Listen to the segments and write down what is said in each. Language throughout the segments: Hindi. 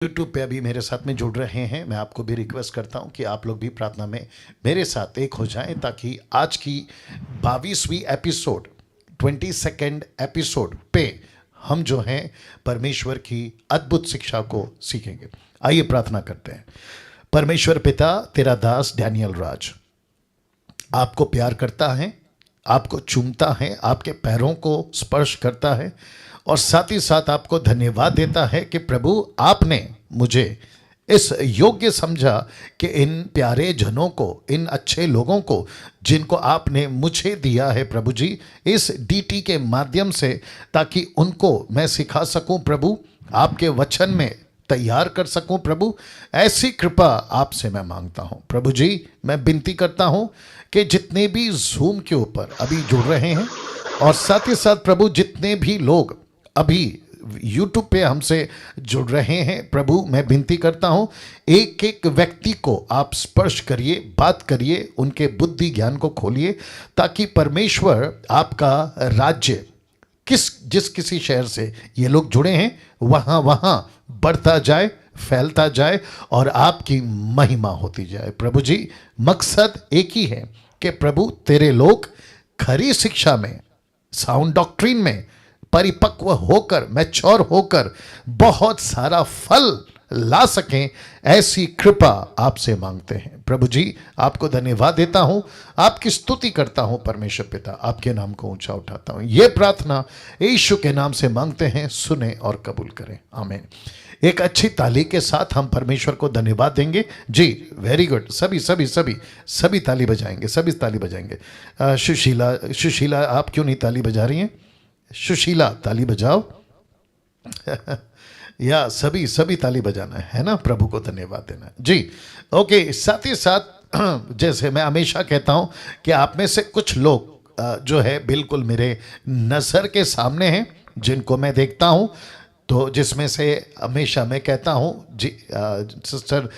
यूट्यूब पे अभी मेरे साथ में जुड़ रहे हैं, मैं आपको भी रिक्वेस्ट करता हूं कि आप लोग भी प्रार्थना में मेरे साथ एक हो जाएं ताकि आज की 22वीं एपिसोड 22nd एपिसोड पे हम जो हैं परमेश्वर की अद्भुत शिक्षा को सीखेंगे। आइए प्रार्थना करते हैं। परमेश्वर पिता, तेरा दास डैनियल राज आपको प्यार करता है, आपको चूमता है, आपके पैरों को स्पर्श करता है और साथ ही साथ आपको धन्यवाद देता है कि प्रभु आपने मुझे इस योग्य समझा कि इन प्यारे जनों को, इन अच्छे लोगों को जिनको आपने मुझे दिया है प्रभु जी, इस डीटी के माध्यम से, ताकि उनको मैं सिखा सकूं प्रभु, आपके वचन में तैयार कर सकूं प्रभु। ऐसी कृपा आपसे मैं मांगता हूं प्रभु जी। मैं विनती करता हूं कि जितने भी जूम के ऊपर अभी जुड़ रहे हैं और साथ ही साथ प्रभु जितने भी लोग अभी यूट्यूब पे हमसे जुड़ रहे हैं प्रभु, मैं विनती करता हूं एक एक व्यक्ति को आप स्पर्श करिए, बात करिए, उनके बुद्धि ज्ञान को खोलिए ताकि परमेश्वर आपका राज्य जिस किसी शहर से ये लोग जुड़े हैं वहां वहां बढ़ता जाए, फैलता जाए और आपकी महिमा होती जाए प्रभु जी। मकसद एक ही है कि प्रभु तेरे लोग खरी शिक्षा में, साउंड डॉक्ट्रिन में परिपक्व होकर, मैच्योर होकर बहुत सारा फल ला सकें, ऐसी कृपा आपसे मांगते हैं प्रभु जी। आपको धन्यवाद देता हूं, आपकी स्तुति करता हूं परमेश्वर पिता, आपके नाम को ऊंचा उठाता हूं। यह प्रार्थना यीशु के नाम से मांगते हैं, सुने और कबूल करें, आमीन। एक अच्छी ताली के साथ हम परमेश्वर को धन्यवाद देंगे जी। वेरी गुड, सभी सभी सभी सभी ताली बजाएंगे, सभी ताली बजाएंगे। सुशीला आप क्यों नहीं ताली बजा रही हैं? सुशीला ताली बजाओ या सभी सभी ताली बजाना है ना, प्रभु को धन्यवाद देना जी। ओके, साथ ही साथ जैसे मैं हमेशा कहता हूं कि आप में से कुछ लोग जो है बिल्कुल मेरे नज़र के सामने हैं, जिनको मैं देखता हूं, तो जिसमें से हमेशा मैं कहता हूं जी, सिस्टर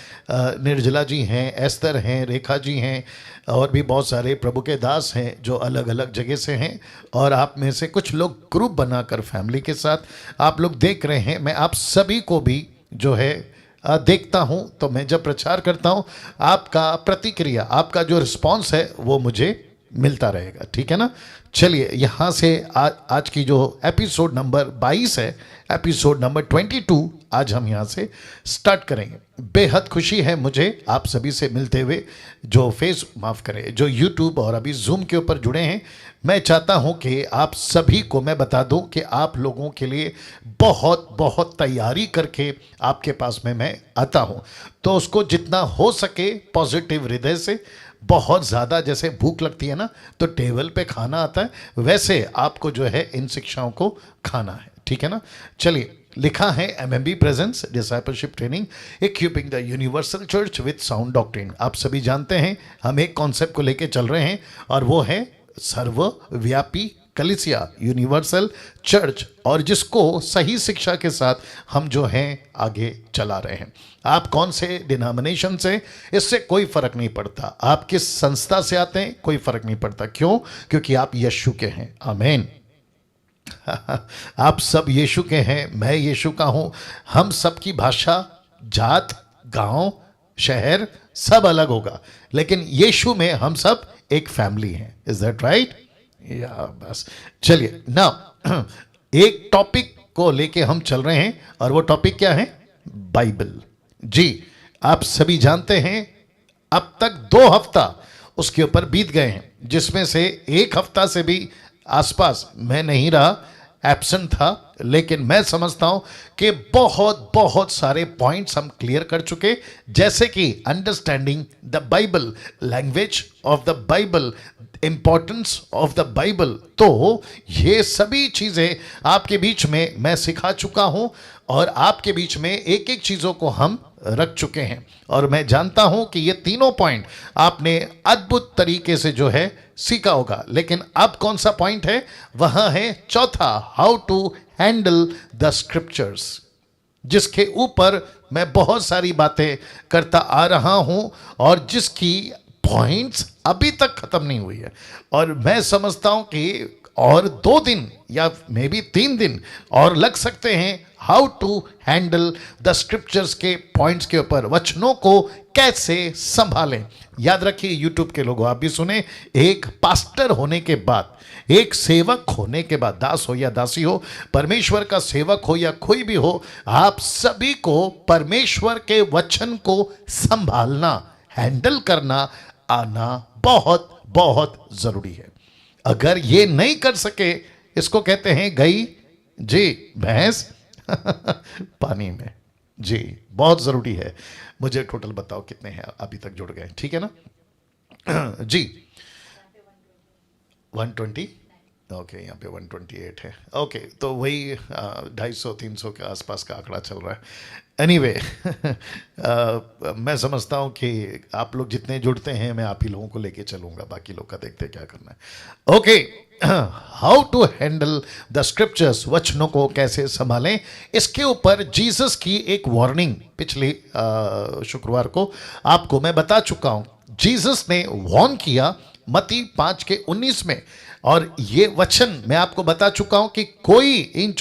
निर्जला जी हैं, एस्तर हैं, रेखा जी हैं और भी बहुत सारे प्रभु के दास हैं जो अलग अलग जगह से हैं। और आप में से कुछ लोग ग्रुप बनाकर फैमिली के साथ आप लोग देख रहे हैं। मैं आप सभी को भी जो है देखता हूं, तो मैं जब प्रचार करता हूं आपका प्रतिक्रिया, आपका जो रिस्पॉन्स है वो मुझे मिलता रहेगा, ठीक है ना। चलिए यहाँ से आज की जो एपिसोड नंबर 22 है, एपिसोड नंबर 22 आज हम यहाँ से स्टार्ट करेंगे। बेहद खुशी है मुझे आप सभी से मिलते हुए, जो यूट्यूब और अभी जूम के ऊपर जुड़े हैं। मैं चाहता हूं कि आप सभी को मैं बता दूं कि आप लोगों के लिए बहुत बहुत तैयारी करके आपके पास में मैं आता हूं, तो उसको जितना हो सके पॉजिटिव हृदय से, बहुत ज़्यादा जैसे भूख लगती है ना तो टेबल पे खाना आता है, वैसे आपको जो है इन शिक्षाओं को खाना है, ठीक है ना। चलिए, लिखा है MMB presence discipleship training equipping the universal church with sound doctrine. आप सभी जानते हैं हम एक कॉन्सेप्ट को लेके चल रहे हैं और वो है सर्वव्यापी कलीसिया, यूनिवर्सल चर्च, और जिसको सही शिक्षा के साथ हम जो हैं आगे चला रहे हैं। आप कौन से डिनोमिनेशन से, इससे कोई फर्क नहीं पड़ता, आप किस संस्था से आते हैं कोई फर्क नहीं पड़ता। क्यों? क्योंकि आप यीशु के हैं, आमीन। आप सब यीशु के हैं, मैं यीशु का हूं। हम सब की भाषा, जात, गांव, शहर सब अलग होगा, लेकिन यीशु में हम सब एक फैमिली हैं। Is that right? या बस चलिए ना, एक टॉपिक को लेके हम चल रहे हैं और वो टॉपिक क्या है? बाइबल जी। आप सभी जानते हैं अब तक 2 हफ्ता उसके ऊपर बीत गए हैं, जिसमें से 1 हफ्ता से भी आसपास मैं नहीं रहा, एब्सेंट था, लेकिन मैं समझता हूं कि बहुत बहुत सारे पॉइंट्स हम क्लियर कर चुके, जैसे कि understanding the Bible, language of the Bible, importance of the Bible. तो ये सभी चीजें आपके बीच में मैं सिखा चुका हूं और आपके बीच में एक एक चीजों को हम रख चुके हैं, और मैं जानता हूं कि ये तीनों पॉइंट आपने अद्भुत तरीके से जो है सीखा होगा। लेकिन अब कौन सा पॉइंट है? वह है चौथा, how to handle the scriptures, जिसके ऊपर मैं बहुत सारी बातें करता आ रहा हूं और जिसकी पॉइंट्स अभी तक खत्म नहीं हुई है। और मैं समझता हूं कि और 2 दिन या मे बी 3 दिन और लग सकते हैं how to handle the scriptures के पॉइंट्स के ऊपर, वचनों को कैसे संभालें। याद रखिए यूट्यूब के लोगों, आप भी सुने, एक पास्टर होने के बाद, एक सेवक होने के बाद, दास हो या दासी हो, परमेश्वर का सेवक हो या कोई भी हो, आप सभी को परमेश्वर के वचन को संभालना, हैंडल करना आना बहुत बहुत जरूरी है। अगर ये नहीं कर सके, इसको कहते हैं गई जी भैंस पानी में। जी बहुत जरूरी है। मुझे टोटल बताओ कितने हैं अभी तक जुड़ गए, ठीक है ना जी 120, ओके, यहाँ पे 128 है। ओके, तो वही 250-300 के आसपास का आंकड़ा चल रहा है। एनीवे मैं समझता हूँ कि आप लोग जितने जुड़ते हैं, मैं आप ही लोगों को लेके चलूँगा, बाकी लोग का देखते क्या करना है। Okay, how to handle the scriptures, वचनों को कैसे संभालें, इसके ऊपर जीसस की एक वार्निंग पिछले शुक्रवार को आपको मैं बता चुका हूँ। जीसस ने वार्न किया मत्ती 5:19 में, और ये वचन मैं आपको बता चुका हूं कि कोई इन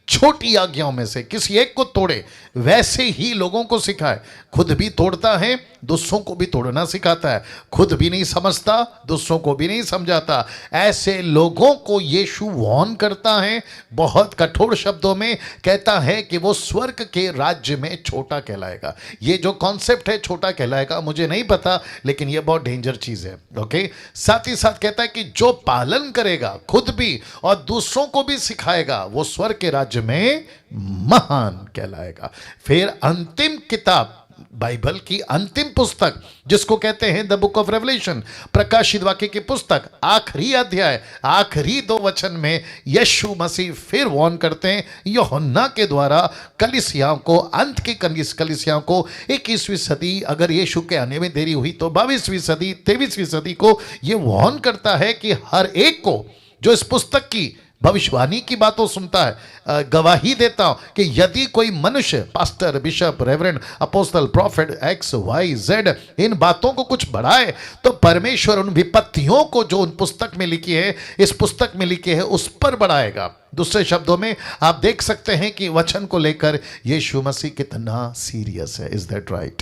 छोटी आज्ञाओं में से किसी एक को तोड़े, वैसे ही लोगों को सिखाए। खुद भी तोड़ता है, दूसरों को भी तोड़ना सिखाता है। खुद भी नहीं समझता, दूसरों को भी नहीं समझाता। ऐसे लोगों को यीशु वार्न करता है, बहुत कठोर शब्दों में कहता है कि वो स्वर्ग के राज्य में छोटा कहलाएगा। ये जो कॉन्सेप्ट है छोटा कहलाएगा, मुझे नहीं पता, लेकिन ये बहुत डेंजर चीज है। ओके, साथ ही साथ कहता है कि जो पालन करेगा खुद भी और दूसरों को भी सिखाएगा, वो स्वर्ग के राज्य में महान कहलाएगा। फिर अंतिम किताब, बाइबल की अंतिम पुस्तक जिसको कहते हैं द बुक ऑफ रेवलेशन, प्रकाशित वाक्य की पुस्तक, आखिरी अध्याय, आखिरी 2 वचन में यीशु मसीह फिर वार्न करते हैं यूहन्ना के द्वारा कलीसियाओं को, अंत की कलीसियाओं को। 21वीं सदी, अगर यीशु के आने में देरी हुई तो 22वीं सदी, 23वीं सदी को ये वार्न करता है कि हर एक को जो इस पुस्तक की भविष्यवाणी की बातों सुनता है, गवाही देता हूं कि यदि कोई मनुष्य, pastor, bishop, reverend, apostle, prophet, X, Y, Z, इन बातों को कुछ बढ़ाए, तो परमेश्वर उन विपत्तियों को जो उन पुस्तक में लिखी है, इस पुस्तक में लिखी है, उस पर बढ़ाएगा। दूसरे शब्दों में आप देख सकते हैं कि वचन को लेकर यीशु मसीह कितना सीरियस है। Is that right?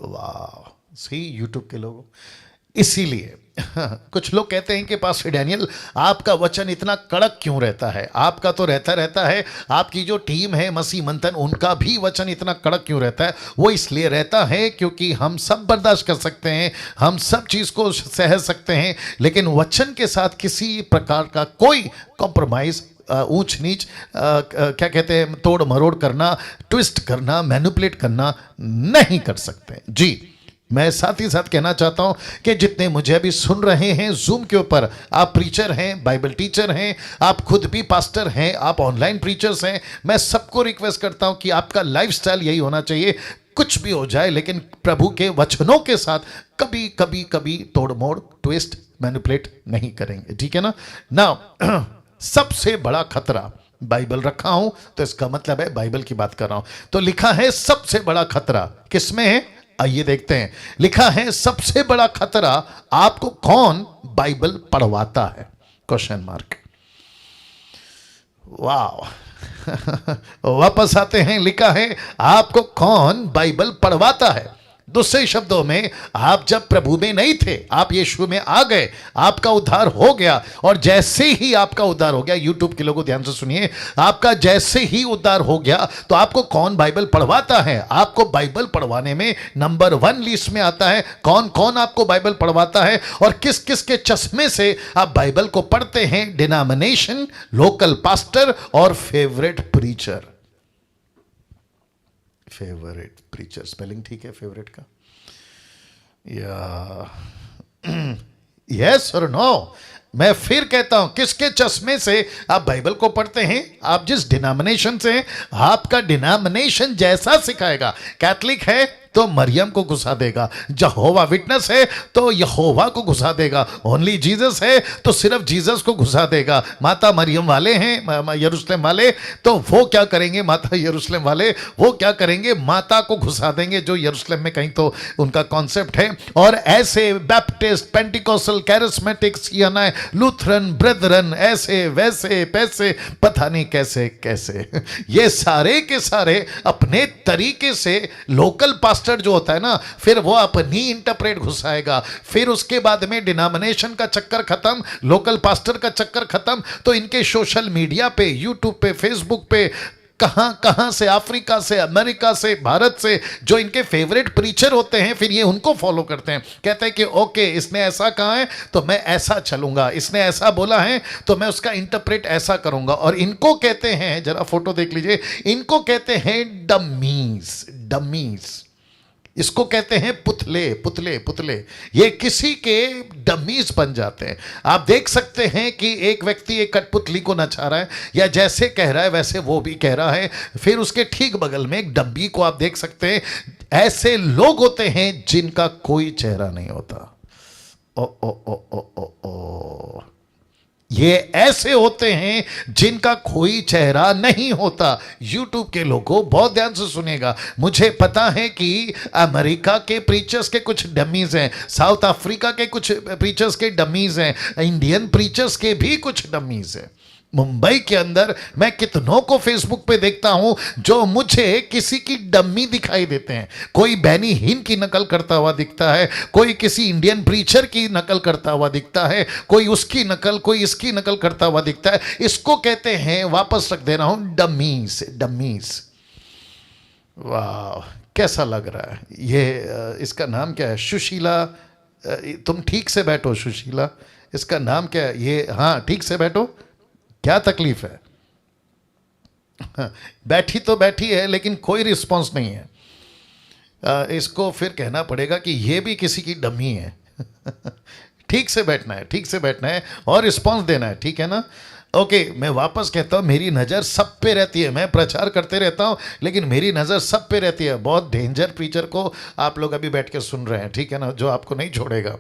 वाह, सी यूट्यूब के लोगों, इसीलिए कुछ लोग कहते हैं कि पास्टर डैनियल, आपका वचन इतना कड़क क्यों रहता है? आपका तो रहता है, आपकी जो टीम है मसीह मंथन, उनका भी वचन इतना कड़क क्यों रहता है? वो इसलिए रहता है क्योंकि हम सब बर्दाश्त कर सकते हैं, हम सब चीज़ को सह सकते हैं, लेकिन वचन के साथ किसी प्रकार का कोई कॉम्प्रोमाइज़, ऊंच नीच, क्या कहते हैं, तोड़ मरोड़ करना, ट्विस्ट करना, मैनिपुलेट करना नहीं कर सकते। जी, मैं साथ ही साथ कहना चाहता हूं कि जितने मुझे अभी सुन रहे हैं जूम के ऊपर, आप प्रीचर हैं, बाइबल टीचर हैं, आप खुद भी पास्टर हैं, आप ऑनलाइन प्रीचर्स हैं, मैं सबको रिक्वेस्ट करता हूं कि आपका लाइफस्टाइल यही होना चाहिए, कुछ भी हो जाए लेकिन प्रभु के वचनों के साथ कभी तोड़ मोड़, ट्विस्ट, मैनिपुलेट नहीं करेंगे। ठीक है ना? नाउ सबसे बड़ा खतरा, बाइबल रखा हूं तो इसका मतलब है बाइबल की बात कर रहा हूं, तो लिखा है सबसे बड़ा खतरा किसमें है? आइए देखते हैं। लिखा है सबसे बड़ा खतरा आपको कौन बाइबल पढ़वाता है? Question mark. वाह वापस आते हैं, लिखा है आपको कौन बाइबल पढ़वाता है। दूसरे शब्दों में, आप जब प्रभु में नहीं थे, आप यीशु में आ गए, आपका उद्धार हो गया, और जैसे ही आपका उद्धार हो गया, यूट्यूब के लोगों ध्यान से सुनिए, आपका जैसे ही उद्धार हो गया तो आपको कौन बाइबल पढ़वाता है? आपको बाइबल पढ़वाने में नंबर 1 लिस्ट में आता है कौन कौन आपको बाइबल पढ़वाता है और किस किस के चश्मे से आप बाइबल को पढ़ते हैं। डिनोमिनेशन, लोकल पास्टर और favourite preacher. Favourite preacher, spelling ठीक है फेवरेट का? या यस और नो? मैं फिर कहता हूं, किसके चश्मे से आप बाइबल को पढ़ते हैं? आप जिस डिनोमिनेशन से हैं, आपका डिनोमिनेशन जैसा सिखाएगा। कैथलिक है तो मरियम को घुसा देगा, यहोवा विटनेस है तो यहोवा को घुसा देगा, ओनली जीसस है तो सिर्फ जीसस को घुसा देगा। माता मरियम वाले हैं यरूशलेम वाले, तो वो क्या करेंगे, माता यरूशलेम वाले वो क्या करेंगे, माता को घुसा देंगे जो यरूशलेम में कहीं तो उनका कॉन्सेप्ट है। और ऐसे Baptist, Pentecostal, charismatic, CNI, Lutheran, Brethren, ऐसे वैसे पैसे, पता नहीं कैसे कैसे, ये सारे के सारे अपने तरीके से लोकल पास्टर जो होता है ना, फिर वो अपनी इंटरप्रेट घुसाएगा, फिर उसके बाद में डिनोमिनेशन का चक्कर खत्म, लोकल पास्टर का चक्कर खत्म, तो इनके सोशल मीडिया पे, यूट्यूब पे, फेसबुक पे, कहां कहां से, अफ्रीका से, अमेरिका से, भारत से जो इनके फेवरेट प्रीचर होते हैं, फिर ये उनको फॉलो करते हैं, कहते हैं कि ओके इसने ऐसा कहा है तो मैं ऐसा चलूंगा, इसने ऐसा बोला है तो मैं उसका इंटरप्रेट ऐसा करूंगा। और इनको कहते हैं, जरा फोटो देख लीजिए, इनको कहते हैं डमीज, डमीज, इसको कहते हैं पुतले, पुतले, पुतले। ये किसी के डमीज बन जाते हैं। आप देख सकते हैं कि एक व्यक्ति एक कठपुतली को नचा रहा है, या जैसे कह रहा है वैसे वो भी कह रहा है, फिर उसके ठीक बगल में एक डम्मी को आप देख सकते हैं। ऐसे लोग होते हैं जिनका कोई चेहरा नहीं होता। ओ ओ ओ ओ ओ ओ, ये ऐसे होते हैं जिनका कोई चेहरा नहीं होता। यूट्यूब के लोगों बहुत ध्यान से सुनेगा, मुझे पता है कि अमेरिका के प्रीचर्स के कुछ डमीज हैं, साउथ अफ्रीका के कुछ प्रीचर्स के डमीज हैं, इंडियन प्रीचर्स के भी कुछ डमीज हैं। मुंबई के अंदर मैं कितनों को फेसबुक पे देखता हूं जो मुझे किसी की डम्मी दिखाई देते हैं। कोई बैनी हिन की नकल करता हुआ दिखता है, कोई किसी इंडियन प्रीचर की नकल करता हुआ दिखता है, कोई उसकी नकल, कोई इसकी नकल करता हुआ दिखता है। इसको कहते हैं, वापस रख दे रहा हूं, डमीज, डमीज। वाह, कैसा लग रहा है ये, इसका नाम क्या है, सुशीला, तुम ठीक से बैठो सुशीला, इसका नाम क्या है ये, हाँ ठीक से बैठो, क्या तकलीफ है? बैठी तो बैठी है लेकिन कोई रिस्पांस नहीं है। इसको फिर कहना पड़ेगा कि ये भी किसी की डमी है। ठीक से बैठना है, ठीक से बैठना है और रिस्पांस देना है, ठीक है ना? ओके, मैं वापस कहता हूँ, मेरी नज़र सब पे रहती है। मैं प्रचार करते रहता हूँ लेकिन मेरी नज़र सब पे रहती है। बहुत डेंजर प्रीचर को आप लोग अभी बैठ के सुन रहे हैं, ठीक है ना, जो आपको नहीं छोड़ेगा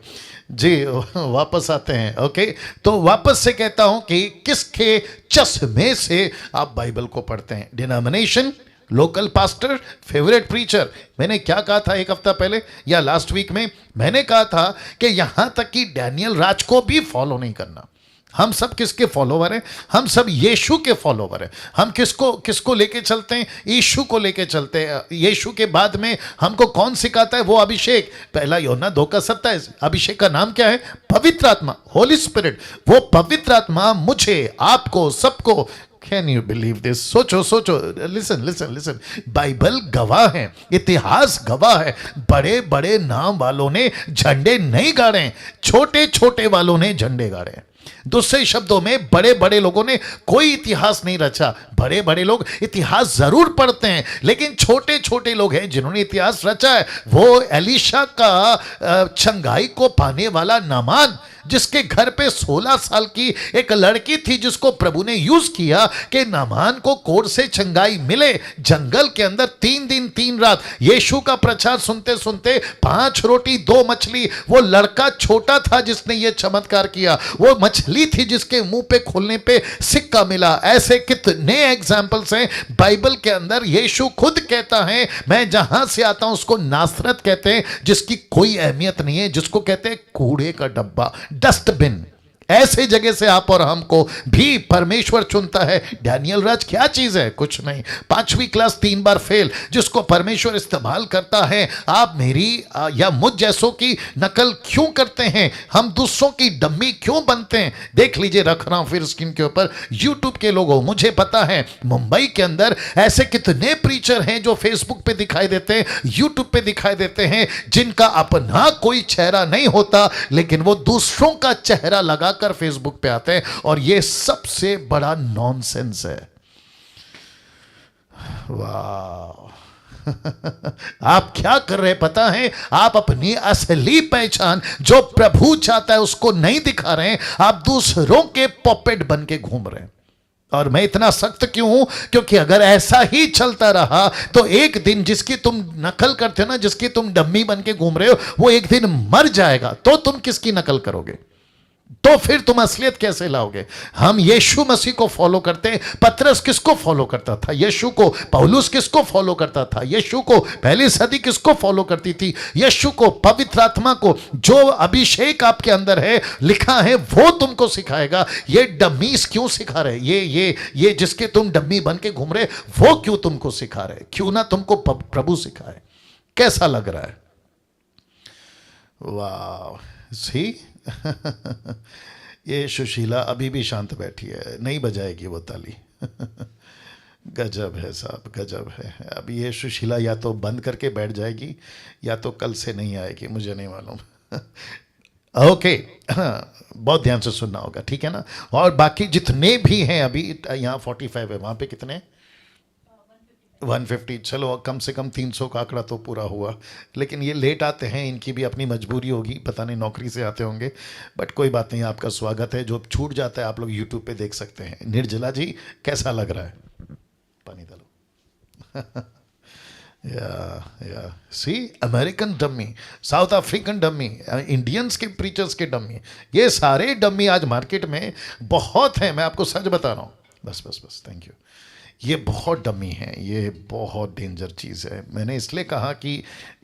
जी। वापस आते हैं। ओके, तो वापस से कहता हूँ कि किसके चश्मे से आप बाइबल को पढ़ते हैं? Denomination, local pastor, favourite preacher. मैंने क्या कहा था एक हफ्ता पहले या लास्ट वीक में? मैंने कहा था कि यहां तक कि डैनियल राज को भी फॉलो नहीं करना। हम सब किसके फॉलोवर हैं? हम सब यीशु के फॉलोवर हैं। हम किसको लेके चलते हैं? यीशु को लेके चलते हैं। यीशु के बाद में हमको कौन सिखाता है? वो अभिषेक। पहला यूहन्ना 2:27। अभिषेक का नाम क्या है? पवित्र आत्मा, होली स्पिरिट। वो पवित्र आत्मा मुझे, आपको, सबको, कैन यू बिलीव दिस? सोचो सोचो, लिसन लिसन लिसन, बाइबल गवाह है, इतिहास गवाह है। बड़े बड़े नाम वालों ने झंडे नहीं गाड़े, छोटे छोटे वालों ने झंडे गाड़े। दूसरे शब्दों में, बड़े बड़े लोगों ने कोई इतिहास नहीं रचा। बड़े बड़े लोग इतिहास जरूर पढ़ते हैं लेकिन छोटे छोटे लोग हैं जिन्होंने इतिहास रचा है। वो एलीशा का छंगाई को पाने वाला नामान, जिसके घर पे 16 साल की एक लड़की थी जिसको प्रभु ने यूज किया कि नामान को कोढ़ से छंगाई मिले। जंगल के अंदर 3 दिन 3 रात यीशु का प्रचार सुनते सुनते 5 रोटी 2 मछली, वो लड़का छोटा था जिसने ये चमत्कार किया, वो मछली थी जिसके मुंह पे खोलने पे सिक्का मिला। ऐसे कितने एग्जाम्पल्स हैं बाइबल के अंदर। यीशु खुद कहता है, मैं जहां से आता हूं उसको नासरत कहते हैं, जिसकी कोई अहमियत नहीं है, जिसको कहते हैं कूड़े का डब्बा, डस्टबिन। ऐसे जगह से आप और हमको भी परमेश्वर चुनता है। डैनियल राज क्या चीज है? कुछ नहीं, 5वीं क्लास 3 बार फेल, जिसको परमेश्वर इस्तेमाल करता है। आप मेरी या मुझ जैसों की नकल क्यों करते हैं? हम दूसरों की डम्मी क्यों बनते हैं? देख लीजिए, रख रहा हूं फिर स्क्रीन के ऊपर। यूट्यूब के लोगों, मुझे पता है मुंबई के अंदर ऐसे कितने प्रीचर हैं जो फेसबुक पे दिखाई देते हैं, यूट्यूब पे दिखाई देते हैं, जिनका अपना कोई चेहरा नहीं होता लेकिन वो दूसरों का चेहरा लगा कर फेसबुक पे आते हैं। और ये सबसे बड़ा नॉनसेंस है। वाह, आप क्या कर रहे पता है? आप अपनी असली पहचान जो प्रभु चाहता है उसको नहीं दिखा रहे हैं, आप दूसरों के पॉपेट बन के घूम रहे हैं। और मैं इतना सख्त क्यों हूं? क्योंकि अगर ऐसा ही चलता रहा तो एक दिन जिसकी तुम नकल करते हो ना, जिसकी तुम डम्मी बन के घूम रहे हो, वो एक दिन मर जाएगा, तो तुम किसकी नकल करोगे? तो फिर तुम असलियत कैसे लाओगे? हम यीशु मसीह को फॉलो करते हैं। पतरस किसको फॉलो करता था? यीशु को। पौलुस किसको फॉलो करता था? यीशु को। पहली सदी किसको फॉलो करती थी? यीशु को, पवित्र आत्मा को। जो अभिषेक आपके अंदर है, लिखा है, वो तुमको सिखाएगा। ये डमीज क्यों सिखा रहे? ये जिसके तुम डम्मी बन के घूम रहे, वो क्यों तुमको सिखा रहे? क्यों ना तुमको प्रभु सिखाए? कैसा लग रहा है? वाह, सी ये सुशीला अभी भी शांत बैठी है, नहीं बजाएगी वो ताली। गजब है साहब, गजब है। अब ये सुशीला या तो बंद करके बैठ जाएगी या तो कल से नहीं आएगी, मुझे नहीं मालूम। ओके, बहुत ध्यान से सुनना होगा, ठीक है ना? और बाकी जितने भी हैं, अभी यहाँ 45 है, वहाँ पे कितने? 150। चलो कम से कम 300 का आंकड़ा तो पूरा हुआ। लेकिन ये लेट आते हैं, इनकी भी अपनी मजबूरी होगी, पता नहीं नौकरी से आते होंगे, बट कोई बात नहीं, आपका स्वागत है। जो छूट जाता है आप लोग यूट्यूब पे देख सकते हैं। निर्जला जी, कैसा लग रहा है? पानी डालो। या see, American dummy, South African dummy, Indians के प्रीचर्स के डम्मी, ये सारे डम्मी आज मार्केट में बहुत हैं। मैं आपको सच बता रहा हूँ। बस बस बस, थैंक यू। ये बहुत डमी है, ये बहुत डेंजर चीज़ है। मैंने इसलिए कहा कि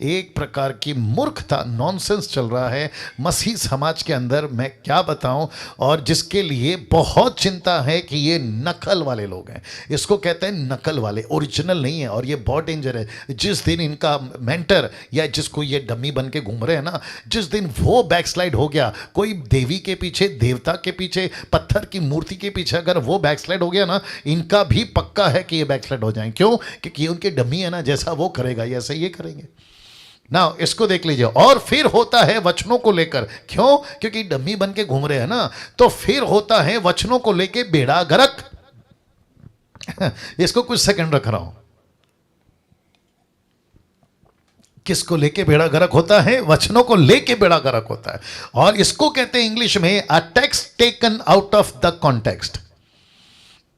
एक प्रकार की मूर्खता, नॉनसेंस चल रहा है मसीह समाज के अंदर, मैं क्या बताऊं। और जिसके लिए बहुत चिंता है कि ये नकल वाले लोग हैं, इसको कहते हैं नकल वाले, ओरिजिनल नहीं है। और ये बहुत डेंजर है। जिस दिन इनका मेंटर या जिसको ये डमी बन के घूम रहे हैं ना, जिस दिन वो बैकस्लाइड हो गया, कोई देवी के पीछे, देवता के पीछे, पत्थर की मूर्ति के पीछे अगर वो बैकस्लाइड हो गया ना, इनका भी पक्का है कि ये बैकस्लाइड हो जाएं। क्यों? क्योंकि उनके डमी है ना, जैसा वो करेगा ऐसे ये करेंगे ना। इसको देख लीजिए। और फिर होता है वचनों को लेकर। क्यों? क्योंकि डमी बन के घूम रहे हैं ना, तो फिर होता है वचनों को लेकर बेड़ा गर्क। इसको कुछ सेकंड रख रहा हूं। किसको लेके बेड़ा गर्क होता है? वचनों को लेके बेड़ा गर्क होता है। और इसको कहते हैं इंग्लिश में a text taken out of the context.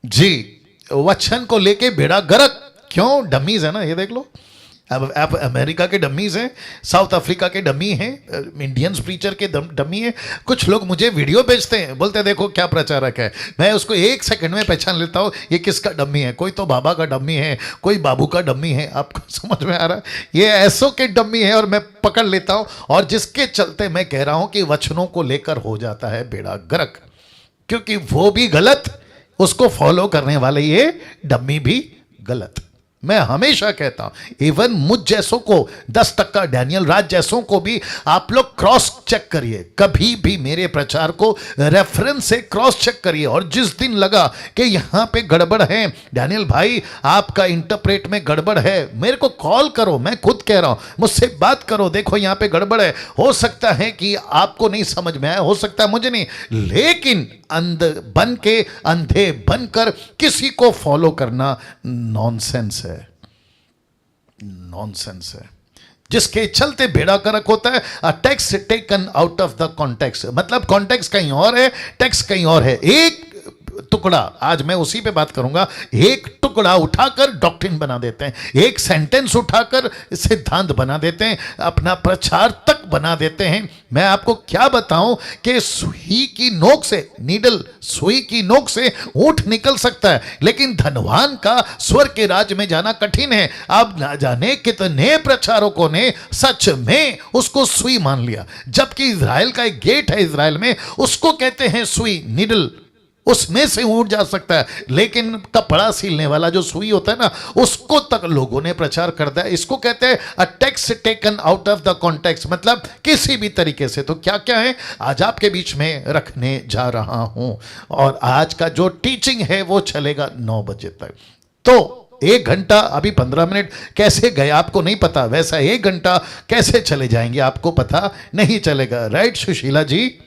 जी, वचन को लेके बेड़ा गर्क। क्यों? डमीज है ना, ये देख लो। अब आप अमेरिका के डमीज हैं, साउथ अफ्रीका के डमी हैं, इंडियंस प्रीचर के डमी हैं। कुछ लोग मुझे वीडियो भेजते हैं, बोलते हैं देखो क्या प्रचारक है। मैं उसको 1 सेकंड में पहचान लेता हूँ ये किसका डमी है। कोई तो बाबा का डमी है, कोई बाबू का डमी है। आपको समझ में आ रहा है? ये ऐसो के डमी है और मैं पकड़ लेता हूँ। और जिसके चलते मैं कह रहा हूँ कि वचनों को लेकर हो जाता है बेड़ा गर्क, क्योंकि वो भी गलत, उसको फॉलो करने वाले ये डम्मी भी गलत। मैं हमेशा कहता हूं, इवन मुझ जैसों को 10%, डैनियल राज जैसों को भी आप लोग क्रॉस चेक करिए। कभी भी मेरे प्रचार को रेफरेंस से क्रॉस चेक करिए। और जिस दिन लगा कि यहां पे गड़बड़ है, डैनियल भाई आपका इंटरप्रेट में गड़बड़ है, मेरे को कॉल करो। मैं खुद कह रहा हूं, मुझसे बात करो, देखो यहां पे गड़बड़ है। हो सकता है कि आपको नहीं समझ में आया, हो सकता है मुझे नहीं, लेकिन अंधे बनकर किसी को फॉलो करना नॉनसेंस है, नॉनसेंस है। जिसके चलते बेड़ा गर्क होता है। अ text taken out of the context, मतलब कॉन्टेक्स्ट कहीं और है, टेक्स्ट कहीं और है। एक टुकड़ा, आज मैं उसी पे बात करूंगा, एक टुकड़ा उठाकर डॉक्ट्रिन बना देते हैं, एक सेंटेंस उठाकर सिद्धांत बना देते हैं, अपना प्रचार तक बना देते हैं। मैं आपको क्या बताऊं कि सुई की नोक से, नीडल, सुई की नोक से ऊंट निकल सकता है, लेकिन धनवान का स्वर्ग के राज्य में जाना कठिन है। अब ना जाने कितने प्रचारकों ने सच में उसको सुई मान लिया, जबकि इजराइल का एक गेट है इजराइल में, उसको कहते हैं सुई, नीडल, उसमें से ऊंट जा सकता है। लेकिन कपड़ा सीलने वाला जो सुई होता है ना, उसको तक लोगों ने प्रचार कर दिया। इसको कहते हैं अ text taken out of the context, मतलब किसी भी तरीके से। तो क्या क्या है आज आपके बीच में रखने जा रहा हूं। और आज का जो टीचिंग है वो चलेगा 9 बजे तक। तो 1 घंटा, अभी 15 मिनट कैसे गए आपको नहीं पता, वैसा 1 घंटा कैसे चले जाएंगे आपको पता नहीं चलेगा। राइट सुशीला जी?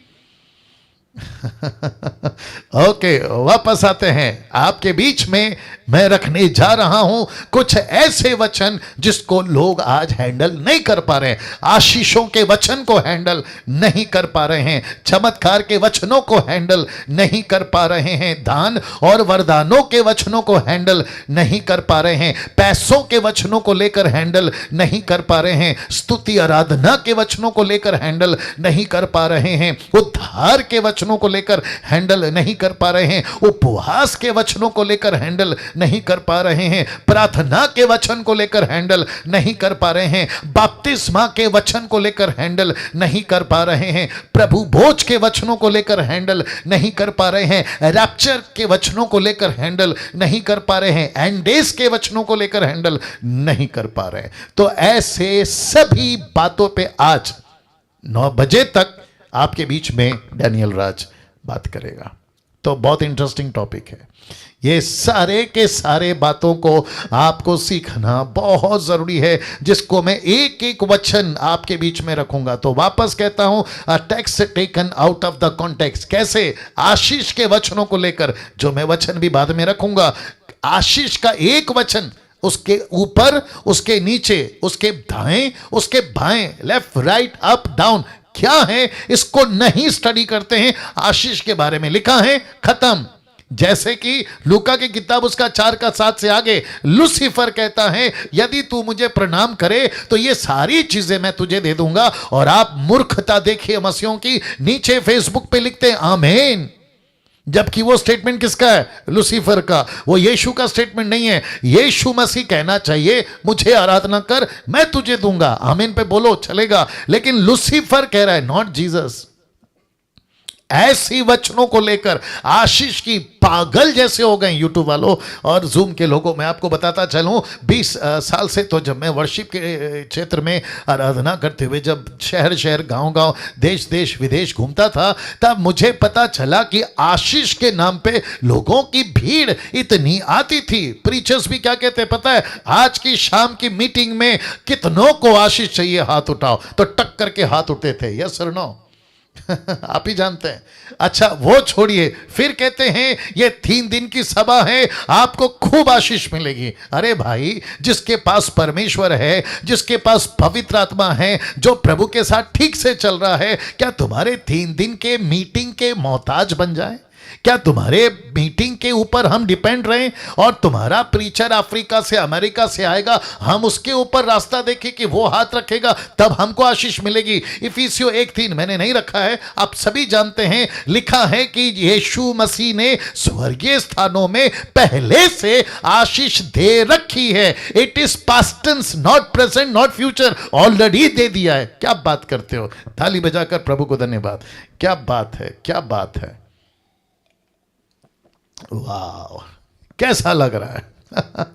ओके, वापस आते हैं। आपके बीच में मैं रखने जा रहा हूं कुछ ऐसे वचन जिसको लोग आज हैंडल नहीं कर पा रहे हैं। आशीषों के वचन को हैंडल नहीं कर पा रहे हैं, चमत्कार के वचनों को हैंडल नहीं कर पा रहे हैं, दान और वरदानों के वचनों को हैंडल नहीं कर पा रहे हैं, पैसों के वचनों को लेकर हैंडल नहीं कर पा रहे हैं, स्तुति आराधना के वचनों को लेकर हैंडल नहीं कर पा रहे हैं, उद्धार के वचनों को लेकर हैंडल नहीं कर पा रहे हैं, उपवास के वचनों को लेकर हैंडल नहीं कर पा रहे हैं, प्रार्थना के वचन को लेकर हैंडल नहीं कर पा रहे हैं, बपतिस्मा के वचन को लेकर हैंडल नहीं कर पा रहे हैं, प्रभु भोज के वचनों को लेकर हैंडल नहीं कर पा रहे हैं, रैप्चर के वचनों को लेकर हैंडल नहीं कर पा रहे हैं, एंड डेज के वचनों को लेकर हैंडल नहीं कर पा रहे हैं। तो ऐसे सभी बातों पे आज 9 बजे तक आपके बीच में डैनियल राज बात करेगा। तो बहुत इंटरेस्टिंग टॉपिक है ये, सारे के सारे बातों को आपको सीखना बहुत जरूरी है, जिसको मैं एक एक वचन आपके बीच में रखूंगा। तो वापस कहता हूं, अ text taken out of the context. कैसे? आशीष के वचनों को लेकर, जो मैं वचन भी बाद में रखूंगा, आशीष का एक वचन, उसके ऊपर, उसके नीचे, उसके दाएं, उसके बाएं, लेफ्ट राइट अप डाउन क्या है, इसको नहीं स्टडी करते हैं। आशीष के बारे में लिखा है, खत्म। जैसे कि लूका की किताब उसका 4 का 7 से आगे लूसीफर कहता है, यदि तू मुझे प्रणाम करे तो ये सारी चीजें मैं तुझे दे दूंगा। और आप मूर्खता देखिए मसीहों की, नीचे फेसबुक पे लिखते हैं आमीन, जबकि वो स्टेटमेंट किसका है? लूसीफर का। वो यीशु का स्टेटमेंट नहीं है। यीशु मसीह कहना चाहिए, मुझे आराधना कर, मैं तुझे दूंगा। आमीन पे बोलो, चलेगा। लेकिन लूसीफर कह रहा है, नॉट जीसस। ऐसी वचनों को लेकर आशीष की पागल जैसे हो गए यूट्यूब वालों और जूम के लोगों। मैं आपको बताता चलूं, 20 साल से तो जब मैं वर्शिप के क्षेत्र में आराधना करते हुए जब शहर शहर गांव गांव देश देश विदेश घूमता था, तब मुझे पता चला कि आशीष के नाम पे लोगों की भीड़ इतनी आती थी। प्रीचर्स भी क्या कहते हैं पता है? आज की शाम की मीटिंग में कितनों को आशीष चाहिए, हाथ उठाओ। तो टक करके हाथ उठते थे, यस और नो। आप ही जानते हैं। अच्छा वो छोड़िए, फिर कहते हैं ये 3 दिन की सभा है, आपको खूब आशीष मिलेगी। अरे भाई, जिसके पास परमेश्वर है, जिसके पास पवित्र आत्मा है, जो प्रभु के साथ ठीक से चल रहा है, क्या तुम्हारे 3 दिन के मीटिंग के मोहताज बन जाए? क्या तुम्हारे मीटिंग के ऊपर हम डिपेंड रहें और तुम्हारा प्रीचर अफ्रीका से अमेरिका से आएगा, हम उसके ऊपर रास्ता देखें कि वो हाथ रखेगा तब हमको आशीष मिलेगी? इफिसियों 1:3 मैंने नहीं रखा है, आप सभी जानते हैं, लिखा है कि यीशु मसीह ने स्वर्गीय स्थानों में पहले से आशीष दे रखी है। It is past tense, not present, not future, already दे दिया है। क्या बात करते हो? ताली बजाकर प्रभु को धन्यवाद। क्या बात है, क्या बात है, वाह, कैसा लग रहा है?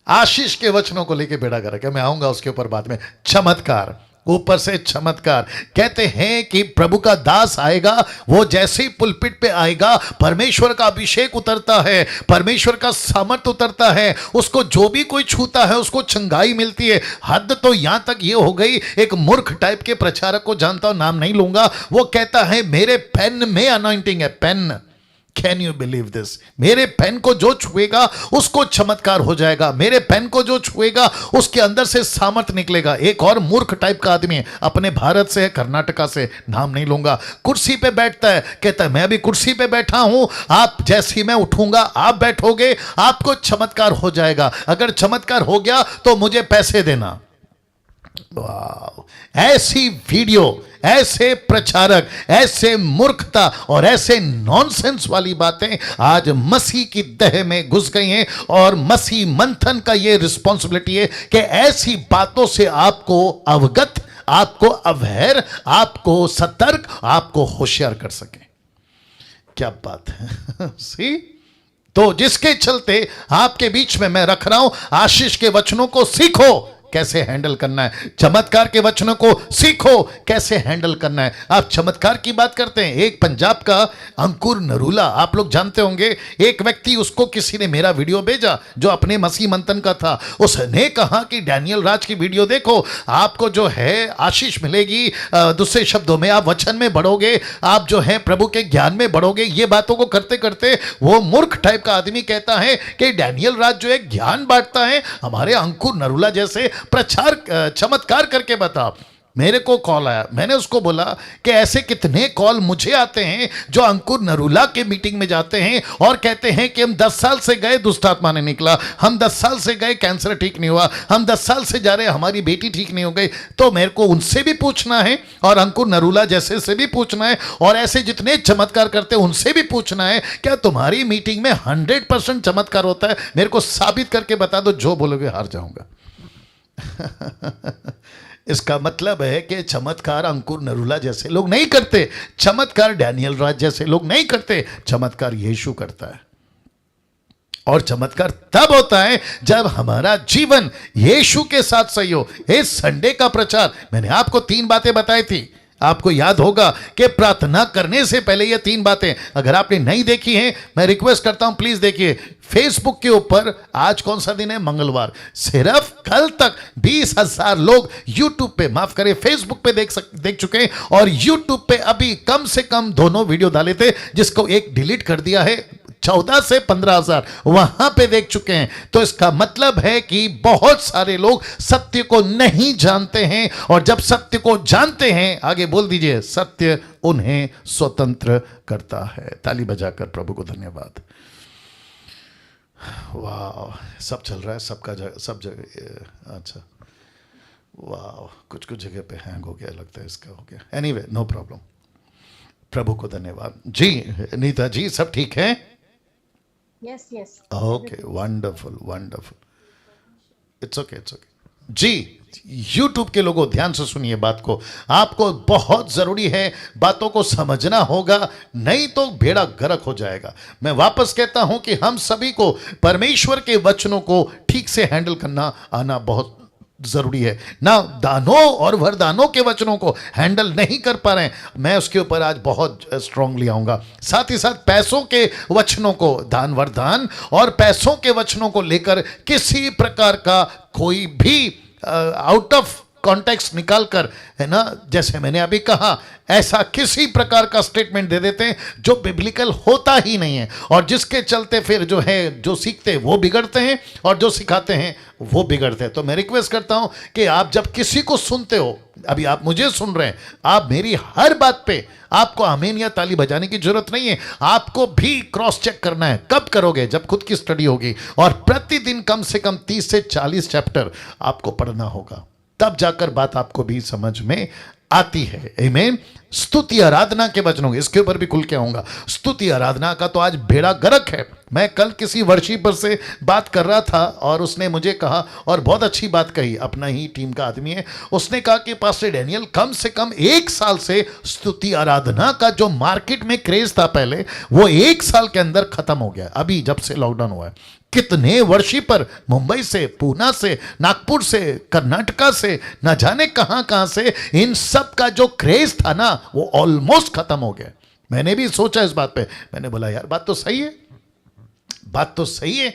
आशीष के वचनों को लेके बेड़ा कर रखा। मैं आऊंगा उसके ऊपर बाद में। चमत्कार, ऊपर से चमत्कार। कहते हैं कि प्रभु का दास आएगा, वो जैसे ही पुलपिट पे आएगा, परमेश्वर का अभिषेक उतरता है, परमेश्वर का सामर्थ उतरता है, उसको जो भी कोई छूता है उसको चंगाई मिलती है। हद तो यहां तक ये हो गई, एक मूर्ख टाइप के प्रचारक को जानता हूं, नाम नहीं लूंगा, वो कहता है मेरे पेन में अनॉइंटिंग है। Pen, can you believe this? मेरे पेन को जो छुएगा उसको चमत्कार हो जाएगा, मेरे पेन को जो छुएगा उसके अंदर से सामर्थ निकलेगा। एक और मूर्ख टाइप का आदमी है, अपने भारत से है, कर्नाटका से, नाम नहीं लूंगा, कुर्सी पे बैठता है, कहता है मैं अभी कुर्सी पे बैठा हूं, आप जैसे ही मैं उठूंगा आप बैठोगे, आपको चमत्कार हो जाएगा। अगर चमत्कार हो गया तो मुझे पैसे देना। वाह, ऐसी वीडियो, ऐसे प्रचारक, ऐसे मूर्खता और ऐसे नॉनसेंस वाली बातें आज मसीह की तह में घुस गई हैं। और मसीह मंथन का ये रिस्पॉन्सिबिलिटी है कि ऐसी बातों से आपको अवगत, आपको अवेयर, आपको सतर्क, आपको होशियार कर सके। क्या बात है। सी, तो जिसके चलते आपके बीच में मैं रख रहा हूं, आशीष के वचनों को सीखो। कैसे हैंडल करना है, चमत्कार के वचनों को सीखो कैसे हैंडल करना है। आप चमत्कार की बात करते हैं, एक पंजाब का अंकुर नरूला, आप लोग जानते होंगे, एक व्यक्ति, उसको किसी ने मेरा वीडियो भेजा जो अपने मसीह मंथन का था। उसने कहा कि डैनियल राज की वीडियो देखो, आपको जो है आशीष मिलेगी, दूसरे शब्दों में आप वचन में बढ़ोगे, आप जो है प्रभु के ज्ञान में बढ़ोगे। ये बातों को करते करते वो मूर्ख टाइप का आदमी कहता है कि डैनियल राज जो है ज्ञान बांटता है, हमारे अंकुर नरूला जैसे प्रचार चमत्कार करके बता। मेरे को कॉल आया, मैंने उसको बोला कि ऐसे कितने कॉल मुझे आते हैं जो अंकुर नरूला के मीटिंग में जाते हैं और कहते हैं कि हम 10 साल से गए, दुष्ट आत्मा ने निकला, हम 10 साल से गए, कैंसर ठीक नहीं हुआ, हम 10 साल से जा रहे, हमारी बेटी ठीक नहीं हो गई। तो मेरे को उनसे भी पूछना है और अंकुर नरूला जैसे से भी पूछना है और ऐसे जितने चमत्कार करते हैं उनसे भी पूछना है, क्या तुम्हारी मीटिंग में 100% चमत्कार होता है? मेरे को साबित करके बता दो, जो बोलोगे हार जाऊंगा। इसका मतलब है कि चमत्कार अंकुर नरूला जैसे लोग नहीं करते, चमत्कार डैनियल राज जैसे लोग नहीं करते, चमत्कार यीशु करता है। और चमत्कार तब होता है जब हमारा जीवन यीशु के साथ सही हो। इस संडे का प्रचार मैंने आपको 3 बातें बताई थी। आपको याद होगा कि प्रार्थना करने से पहले ये 3 बातें, अगर आपने नहीं देखी हैं, मैं रिक्वेस्ट करता हूं प्लीज देखिए। फेसबुक के ऊपर आज कौन सा दिन है? मंगलवार। सिर्फ कल तक 20,000 लोग यूट्यूब पे, माफ करें, फेसबुक पे देख चुके हैं और यूट्यूब पे अभी कम से कम दोनों वीडियो डाले थे, जिसको एक डिलीट कर दिया है। 14 से 15,000 वहां पे देख चुके हैं। तो इसका मतलब है कि बहुत सारे लोग सत्य को नहीं जानते हैं, और जब सत्य को जानते हैं, आगे बोल दीजिए, सत्य उन्हें स्वतंत्र करता है। ताली बजाकर प्रभु को धन्यवाद। वाह, सब चल रहा है, सब जगह। अच्छा, वाह, कुछ जगह पे हैंग हो गया लगता है, इसका हो गया। Anyway, no problem. प्रभु को धन्यवाद। जी नीता जी, सब ठीक है? Yes, yes. Okay, wonderful wonderful. It's okay, it's okay. जी, यूट्यूब के लोगों ध्यान से सुनिए बात को, आपको बहुत जरूरी है, बातों को समझना होगा, नहीं तो बेड़ा गर्क हो जाएगा। मैं वापस कहता हूं कि हम सभी को परमेश्वर के वचनों को ठीक से हैंडल करना आना बहुत जरूरी है ना। दानों और वरदानों के वचनों को हैंडल नहीं कर पा रहे हैं, मैं उसके ऊपर आज बहुत स्ट्रांगली आऊंगा। साथ ही साथ पैसों के वचनों को, दान वरदान और पैसों के वचनों को लेकर किसी प्रकार का कोई भी आउट ऑफ कॉन्टेक्स्ट निकालकर, है ना, जैसे मैंने अभी कहा, ऐसा किसी प्रकार का स्टेटमेंट दे देते हैं जो बिब्लिकल होता ही नहीं है, और जिसके चलते फिर जो है, जो सीखते हैं वो बिगड़ते हैं और जो सिखाते हैं वो बिगड़ते हैं। तो मैं रिक्वेस्ट करता हूं कि आप जब किसी को सुनते हो, अभी आप मुझे सुन रहे हैं, आप मेरी हर बात पे आपको आमीन या ताली बजाने की जरूरत नहीं है। आपको भी क्रॉस चेक करना है। कब करोगे? जब खुद की स्टडी होगी, और प्रतिदिन कम से कम 30 से 40 चैप्टर आपको पढ़ना होगा, तब जाकर बात आपको भी समझ में आती है। आमीन। स्तुति आराधना के वचनों, इसके ऊपर भी खुल के आऊंगा। स्तुति आराधना का तो आज बेड़ा गर्क है। मैं कल किसी वर्शिपर से बात कर रहा था और उसने मुझे कहा, और बहुत अच्छी बात कही, अपना ही टीम का आदमी है, उसने कहा कि पास्टर डैनियल, कम से कम 1 साल से स्तुति आराधना का जो मार्केट में क्रेज था पहले, वो 1 साल के अंदर खत्म हो गया, अभी जब से लॉकडाउन हुआ है। कितने वर्शिपर मुंबई से, पूना से, नागपुर से, कर्नाटका से, न जाने कहां कहां से, इन सब का जो क्रेज था ना, वो ऑलमोस्ट खत्म हो गया। मैंने भी सोचा इस बात पे, मैंने बोला यार बात तो सही है, बात तो सही है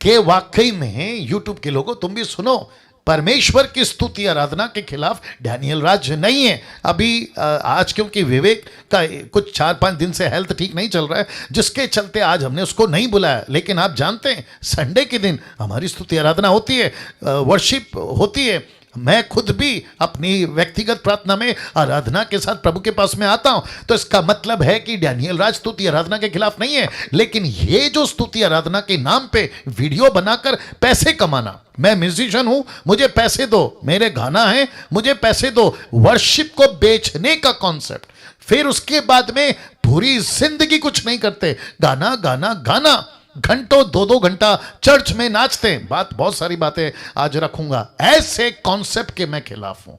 कि वाकई में यूट्यूब के लोगों, तुम भी सुनो, परमेश्वर की स्तुति आराधना के खिलाफ डैनियल राज नहीं है। अभी आज क्योंकि विवेक का कुछ 4-5 दिन से हेल्थ ठीक नहीं चल रहा है, जिसके चलते आज हमने उसको नहीं बुलाया। लेकिन आप जानते हैं, संडे के दिन हमारी स्तुति आराधना होती है, वर्शिप होती है। मैं खुद भी अपनी व्यक्तिगत प्रार्थना में आराधना के साथ प्रभु के पास में आता हूं। तो इसका मतलब है कि डैनियल राज स्तुति आराधना के खिलाफ नहीं है, लेकिन ये जो स्तुति आराधना के नाम पे वीडियो बनाकर पैसे कमाना, मैं म्यूजिशियन हूं, मुझे पैसे दो, मेरे गाना है, मुझे पैसे दो, वर्शिप को बेचने का कॉन्सेप्ट, फिर उसके बाद में पूरी जिंदगी कुछ नहीं करते, गाना गाना गाना, घंटों 2-2 घंटा चर्च में नाचते हैं। बात, बहुत सारी बातें आज रखूंगा, ऐसे कॉन्सेप्ट के मैं खिलाफ हूं।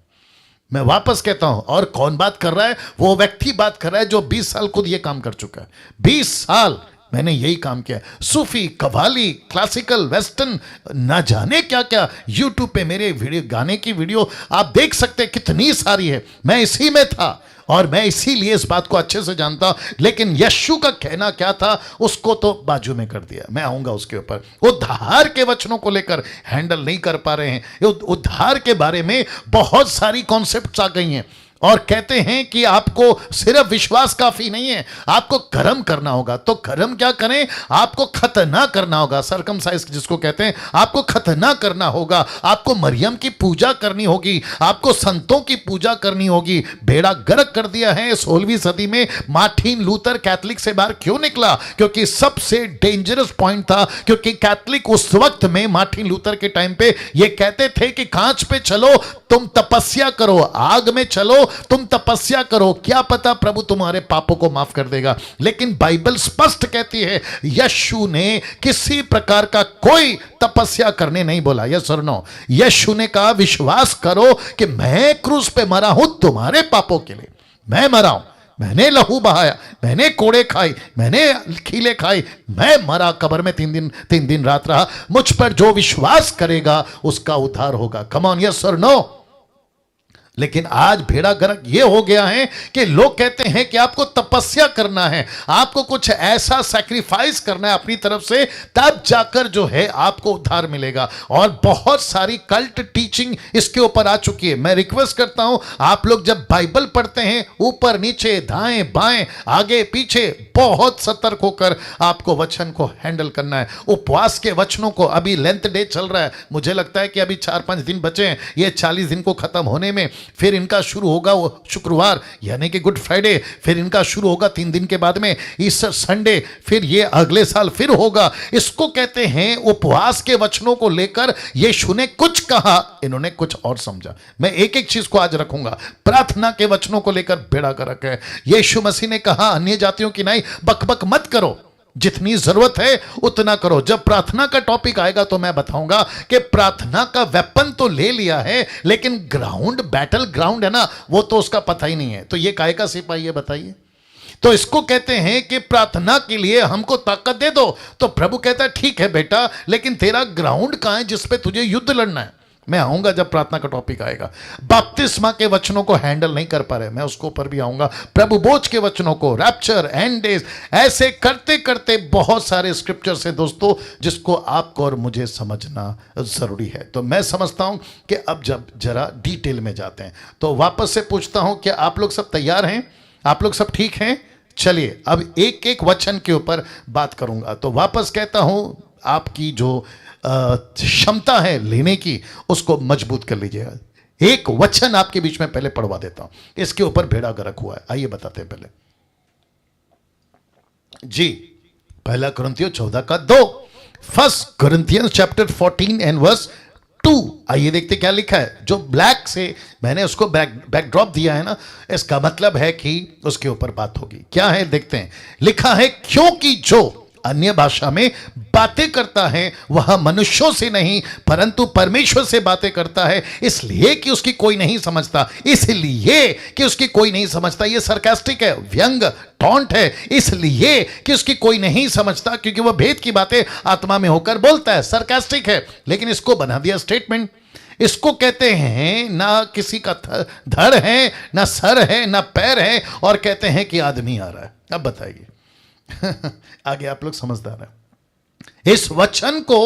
मैं वापस कहता हूं, और कौन बात कर रहा है? वो व्यक्ति बात कर रहा है जो 20 साल खुद ये काम कर चुका है। 20 साल मैंने यही काम किया। सूफी, कव्वाली, क्लासिकल, वेस्टर्न, ना जाने क्या क्या यूट्यूब पे मेरे वीडियो, गाने की वीडियो आप देख सकते हैं, कितनी सारी है। मैं इसी में था और मैं इसीलिए इस बात को अच्छे से जानता हूं। लेकिन यीशु का कहना क्या था उसको तो बाजू में कर दिया। मैं आऊंगा उसके ऊपर। उद्धार के वचनों को लेकर हैंडल नहीं कर पा रहे हैं। उद्धार के बारे में बहुत सारी कॉन्सेप्ट्स आ गई हैं और कहते हैं कि आपको सिर्फ विश्वास काफी नहीं है, आपको कर्म करना होगा। तो कर्म क्या करें? आपको खतना करना होगा, सरकमसाइज जिसको कहते हैं। आपको खतना करना होगा, आपको मरियम की पूजा करनी होगी, आपको संतों की पूजा करनी होगी। बेड़ा गर्क कर दिया है 16वीं सदी में। मार्टिन लूथर कैथलिक से बाहर क्यों निकला? क्योंकि सबसे डेंजरस पॉइंट था, क्योंकि कैथलिक उस वक्त में मार्टिन लूथर के टाइम पे ये कहते थे कि कांच पे चलो तुम तपस्या करो, आग में चलो तुम तपस्या करो, क्या पता प्रभु तुम्हारे पापों को माफ कर देगा। लेकिन बाइबल स्पष्ट कहती है यीशु ने किसी प्रकार का कोई तपस्या करने नहीं बोला। यस और नो? यीशु ने कहा विश्वास करो कि मैं क्रूस पे मरा हूं तुम्हारे पापों के लिए। मैं मरा हूं, मैंने लहू बहाया, मैंने कोड़े खाई, मैंने खीले खाई, मैं मरा, कब्र में 3 दिन रात रहा। मुझ पर जो विश्वास करेगा उसका उद्धार होगा। कम ऑन, यस और नो? लेकिन आज भेड़ा गर्क ये हो गया है कि लोग कहते हैं कि आपको तपस्या करना है, आपको कुछ ऐसा सैक्रिफाइस करना है अपनी तरफ से, तब जाकर जो है आपको उद्धार मिलेगा। और बहुत सारी कल्ट टीचिंग इसके ऊपर आ चुकी है। मैं रिक्वेस्ट करता हूं आप लोग जब बाइबल पढ़ते हैं, ऊपर नीचे दाएं बाएं आगे पीछे बहुत सतर्क होकर आपको वचन को हैंडल करना है। उपवास के वचनों को, अभी लेंथ डे चल रहा है, मुझे लगता है कि अभी 4-5 दिन बचे हैं ये 40 दिन को खत्म होने में। फिर इनका शुरू होगा वो शुक्रवार यानी कि गुड फ्राइडे, फिर इनका शुरू होगा 3 दिन के बाद में ईस्टर संडे, फिर ये अगले साल फिर होगा। इसको कहते हैं उपवास के वचनों को लेकर यीशु ने कुछ कहा, इन्होंने कुछ और समझा। मैं एक एक चीज को आज रखूंगा। प्रार्थना के वचनों को लेकर बेड़ा गर्क है। यीशु मसीह ने कहा अन्य जातियों की नहीं बकबक मत करो, जितनी जरूरत है उतना करो। जब प्रार्थना का टॉपिक आएगा तो मैं बताऊंगा कि प्रार्थना का वेपन तो ले लिया है, लेकिन ग्राउंड, बैटल ग्राउंड है ना, वो तो उसका पता ही नहीं है। तो ये काहे का सिपाही है बताइए? तो इसको कहते हैं कि प्रार्थना के लिए हमको ताकत दे दो। तो प्रभु कहता है ठीक है बेटा, लेकिन तेरा ग्राउंड कहां है जिस पे तुझे युद्ध लड़ना है? मैं आऊंगा जब प्रार्थना का टॉपिक आएगा। बपतिस्मा के वचनों को हैंडल नहीं कर पा रहे, मैं उसको ऊपर भी आऊंगा। प्रभु बोझ के वचनों को, रैप्चर, एंड डेज, ऐसे करते करते बहुत सारे स्क्रिप्चर्स हैं दोस्तों जिसको आपको और मुझे समझना जरूरी है। तो मैं समझता हूं कि अब जब जरा डिटेल में जाते हैं तो वापस से पूछता हूं कि आप लोग सब तैयार हैं? आप लोग सब ठीक हैं? चलिए अब एक एक वचन के ऊपर बात करूंगा। तो वापस कहता हूं आपकी जो क्षमता है लेने की उसको मजबूत कर लीजिएगा। एक वचन आपके बीच में पहले पढ़वा देता हूं, इसके ऊपर भेड़ा गर्क हुआ है। आइए बताते हैं पहले जी। 1 कुरिन्थियों 14:2, 1 Corinthians chapter 14 and verse 2। आइए देखते क्या लिखा है। जो ब्लैक से मैंने उसको बैकड्रॉप दिया है ना, इसका मतलब है कि उसके ऊपर बात होगी। क्या है देखते हैं। लिखा है क्योंकि जो अन्य भाषा में बातें करता है वह मनुष्यों से नहीं परंतु परमेश्वर से बातें करता है, इसलिए कि उसकी कोई नहीं समझता। इसलिए कि उसकी कोई नहीं समझता, ये सरकास्टिक है, व्यंग, टॉन्ट है। इसलिए कि उसकी कोई नहीं समझता क्योंकि वह भेद की बातें आत्मा में होकर बोलता है। सरकास्टिक है, लेकिन इसको बना दिया स्टेटमेंट। इसको कहते हैं ना किसी का धड़ है, ना सर है, ना पैर है, और कहते हैं कि आदमी आ रहा है। अब बताइए आगे आप लोग समझदार हैं। इस वचन को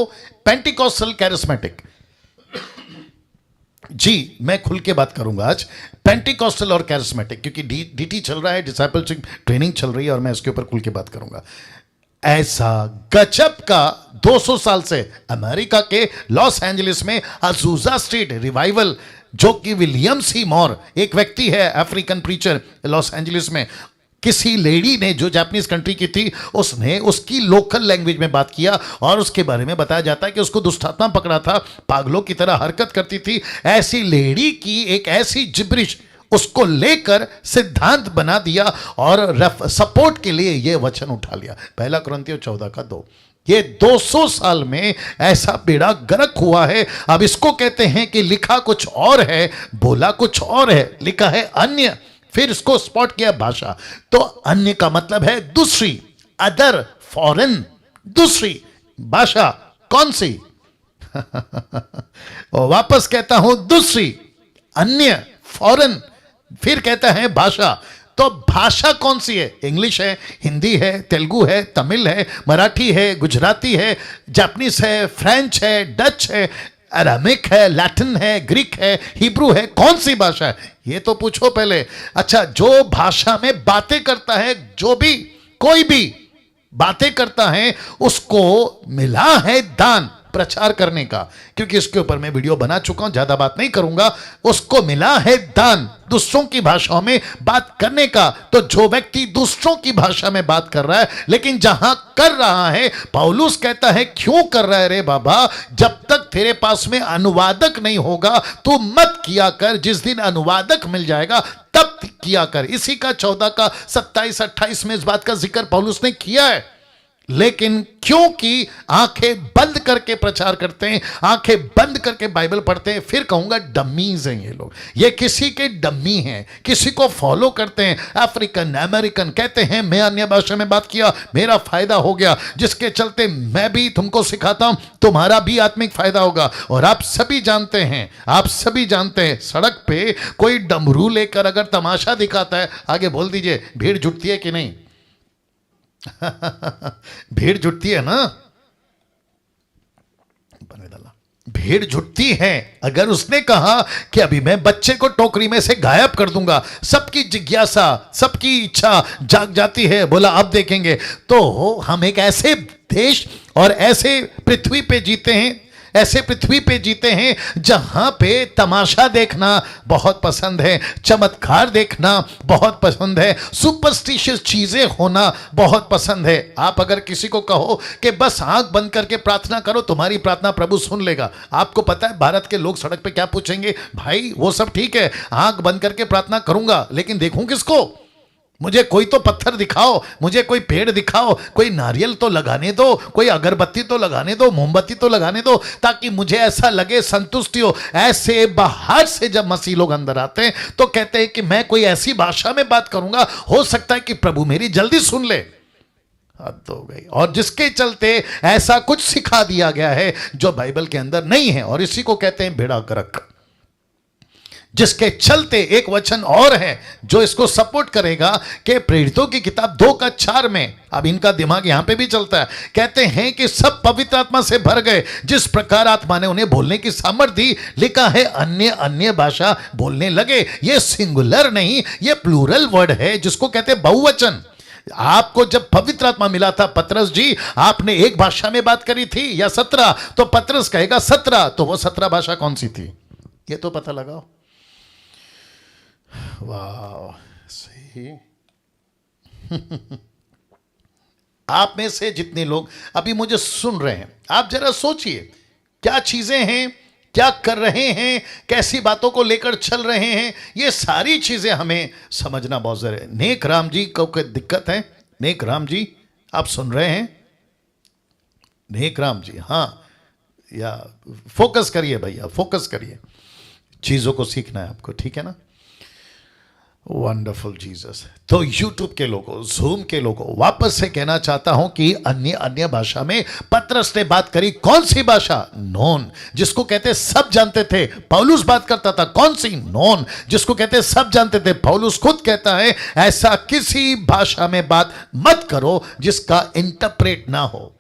पेंटिकॉस्टल कैरिस्मेटिक, जी मैं खुल के बात करूंगा आज पेंटिकॉस्टल और कैरिस्मेटिक, क्योंकि डीटी चल रहा है, डिसाइपलशिप ट्रेनिंग चल रही है और मैं इसके ऊपर खुल के बात करूंगा। ऐसा गजब का 200 साल से अमेरिका के लॉस एंजलिस में अजूजा स्ट्रीट रिवाइवल, जो कि विलियम सी मॉर एक व्यक्ति है, अफ्रीकन प्रीचर, लॉस एंजलिस में किसी लेडी ने जो जापानीज कंट्री की थी, उसने उसकी लोकल लैंग्वेज में बात किया और उसके बारे में बताया जाता है कि उसको दुष्टात्मा पकड़ा था, पागलों की तरह हरकत करती थी। ऐसी लेडी की एक ऐसी जिब्रिश उसको लेकर सिद्धांत बना दिया और सपोर्ट के लिए यह वचन उठा लिया। 1 कुरिन्थियों 14:2। ये 200 साल में ऐसा बेड़ा गर्क हुआ है। अब इसको कहते हैं कि लिखा कुछ और है, बोला कुछ और है। लिखा है अन्य, फिर इसको स्पॉट किया भाषा। तो अन्य का मतलब है दूसरी, अदर फॉरेन दूसरी भाषा कौन सी? और वापस कहता हूं दूसरी, अन्य, फॉरेन, फिर कहता है भाषा। तो भाषा कौन सी है? इंग्लिश है, हिंदी है, तेलुगु है, तमिल है, मराठी है, गुजराती है, जापानीज है, फ्रेंच है, डच है, अरामिक है, लैटिन है, ग्रीक है, हिब्रू है, कौन सी भाषा है? ये तो पूछो पहले। अच्छा, जो भाषा में बातें करता है, जो भी कोई भी बातें करता है, उसको मिला है दान प्रचार करने का, क्योंकि इसके ऊपर मैं वीडियो बना चुका हूं, ज्यादा बात नहीं करूंगा। उसको मिला है दान दूसरों की भाषाओं में बात करने का। तो जो व्यक्ति दूसरों की भाषा में बात कर रहा है, लेकिन जहां कर रहा है, पौलुस कहता है क्यों कर रहा है रे बाबा? जब तक तेरे पास में अनुवादक नहीं होगा तू मत किया कर, जिस दिन अनुवादक मिल जाएगा तब किया कर। इसी का 14 का 27-28 में इस बात का जिक्र पौलुस ने किया है। लेकिन क्योंकि आंखें बंद करके प्रचार करते हैं, आंखें बंद करके बाइबल पढ़ते हैं, फिर कहूंगा डमीज हैं ये लोग। ये किसी के डमी हैं, किसी को फॉलो करते हैं। अफ्रीकन अमेरिकन कहते हैं मैं अन्य भाषा में बात किया, मेरा फायदा हो गया, जिसके चलते मैं भी तुमको सिखाता हूं, तुम्हारा भी आत्मिक फायदा होगा। और आप सभी जानते हैं, आप सभी जानते हैं, सड़क पे कोई डमरू लेकर अगर तमाशा दिखाता है, आगे बोल दीजिए भीड़ जुटती है कि नहीं? भीड़ जुटती है ना? भीड़ जुटती है। अगर उसने कहा कि अभी मैं बच्चे को टोकरी में से गायब कर दूंगा, सबकी जिज्ञासा, सबकी इच्छा जाग जाती है, बोला अब देखेंगे। तो हम एक ऐसे देश और ऐसे पृथ्वी पे जीते हैं, ऐसे पृथ्वी पे जीते हैं जहां पे तमाशा देखना बहुत पसंद है, चमत्कार देखना बहुत पसंद है, सुपरस्टिशियस चीजें होना बहुत पसंद है। आप अगर किसी को कहो कि बस आंख बंद करके प्रार्थना करो, तुम्हारी प्रार्थना प्रभु सुन लेगा, आपको पता है भारत के लोग सड़क पे क्या पूछेंगे? भाई वो सब ठीक है, आंख बंद करके प्रार्थना करूंगा, लेकिन देखूं किसको? मुझे कोई तो पत्थर दिखाओ, मुझे कोई पेड़ दिखाओ, कोई नारियल तो लगाने दो, कोई अगरबत्ती तो लगाने दो, मोमबत्ती तो लगाने दो, ताकि मुझे ऐसा लगे, संतुष्टि हो। ऐसे बाहर से जब मसीह लोग अंदर आते हैं तो कहते हैं कि मैं कोई ऐसी भाषा में बात करूंगा, हो सकता है कि प्रभु मेरी जल्दी सुन ले। हद हो गई। और जिसके चलते ऐसा कुछ सिखा दिया गया है जो बाइबल के अंदर नहीं है, और इसी को कहते हैं भेड़ा करक। जिसके चलते एक वचन और है जो इसको सपोर्ट करेगा कि प्रेरितों की किताब 2:4 में, अब इनका दिमाग यहां पे भी चलता है, कहते हैं कि सब पवित्र आत्मा से भर गए, जिस प्रकार आत्मा ने उन्हें बोलने की सामर्थ्य दी। लिखा है अन्य अन्य भाषा बोलने लगे। ये सिंगुलर नहीं, ये प्लूरल वर्ड है, जिसको कहते हैं बहुवचन। आपको जब पवित्र आत्मा मिला था पतरस जी, आपने एक भाषा में बात करी थी या 17, तो पतरस कहेगा 17, तो वो 17 भाषा कौन सी थी ये तो पता लगाओ। वाह, सही। आप में से जितने लोग अभी मुझे सुन रहे हैं, आप जरा सोचिए क्या चीजें हैं, क्या कर रहे हैं, कैसी बातों को लेकर चल रहे हैं। ये सारी चीजें हमें समझना बहुत जरूरी है। नेक राम जी को कोई दिक्कत है? नेक राम जी आप सुन रहे हैं? नेक राम जी, हाँ, या फोकस करिए भैया, फोकस करिए, चीजों को सीखना है आपको, ठीक है ना? Wonderful Jesus. तो यूट्यूब के लोगों, जूम के लोगों, वापस से कहना चाहता हूं कि अन्य अन्य भाषा में पतरस ने बात करी। कौन सी भाषा? नॉन, जिसको कहते सब जानते थे। पौलुस बात करता था कौन सी? नॉन, जिसको कहते सब जानते थे। पौलुस खुद कहता है ऐसा किसी भाषा में बात मत करो जिसका इंटरप्रेट ना हो।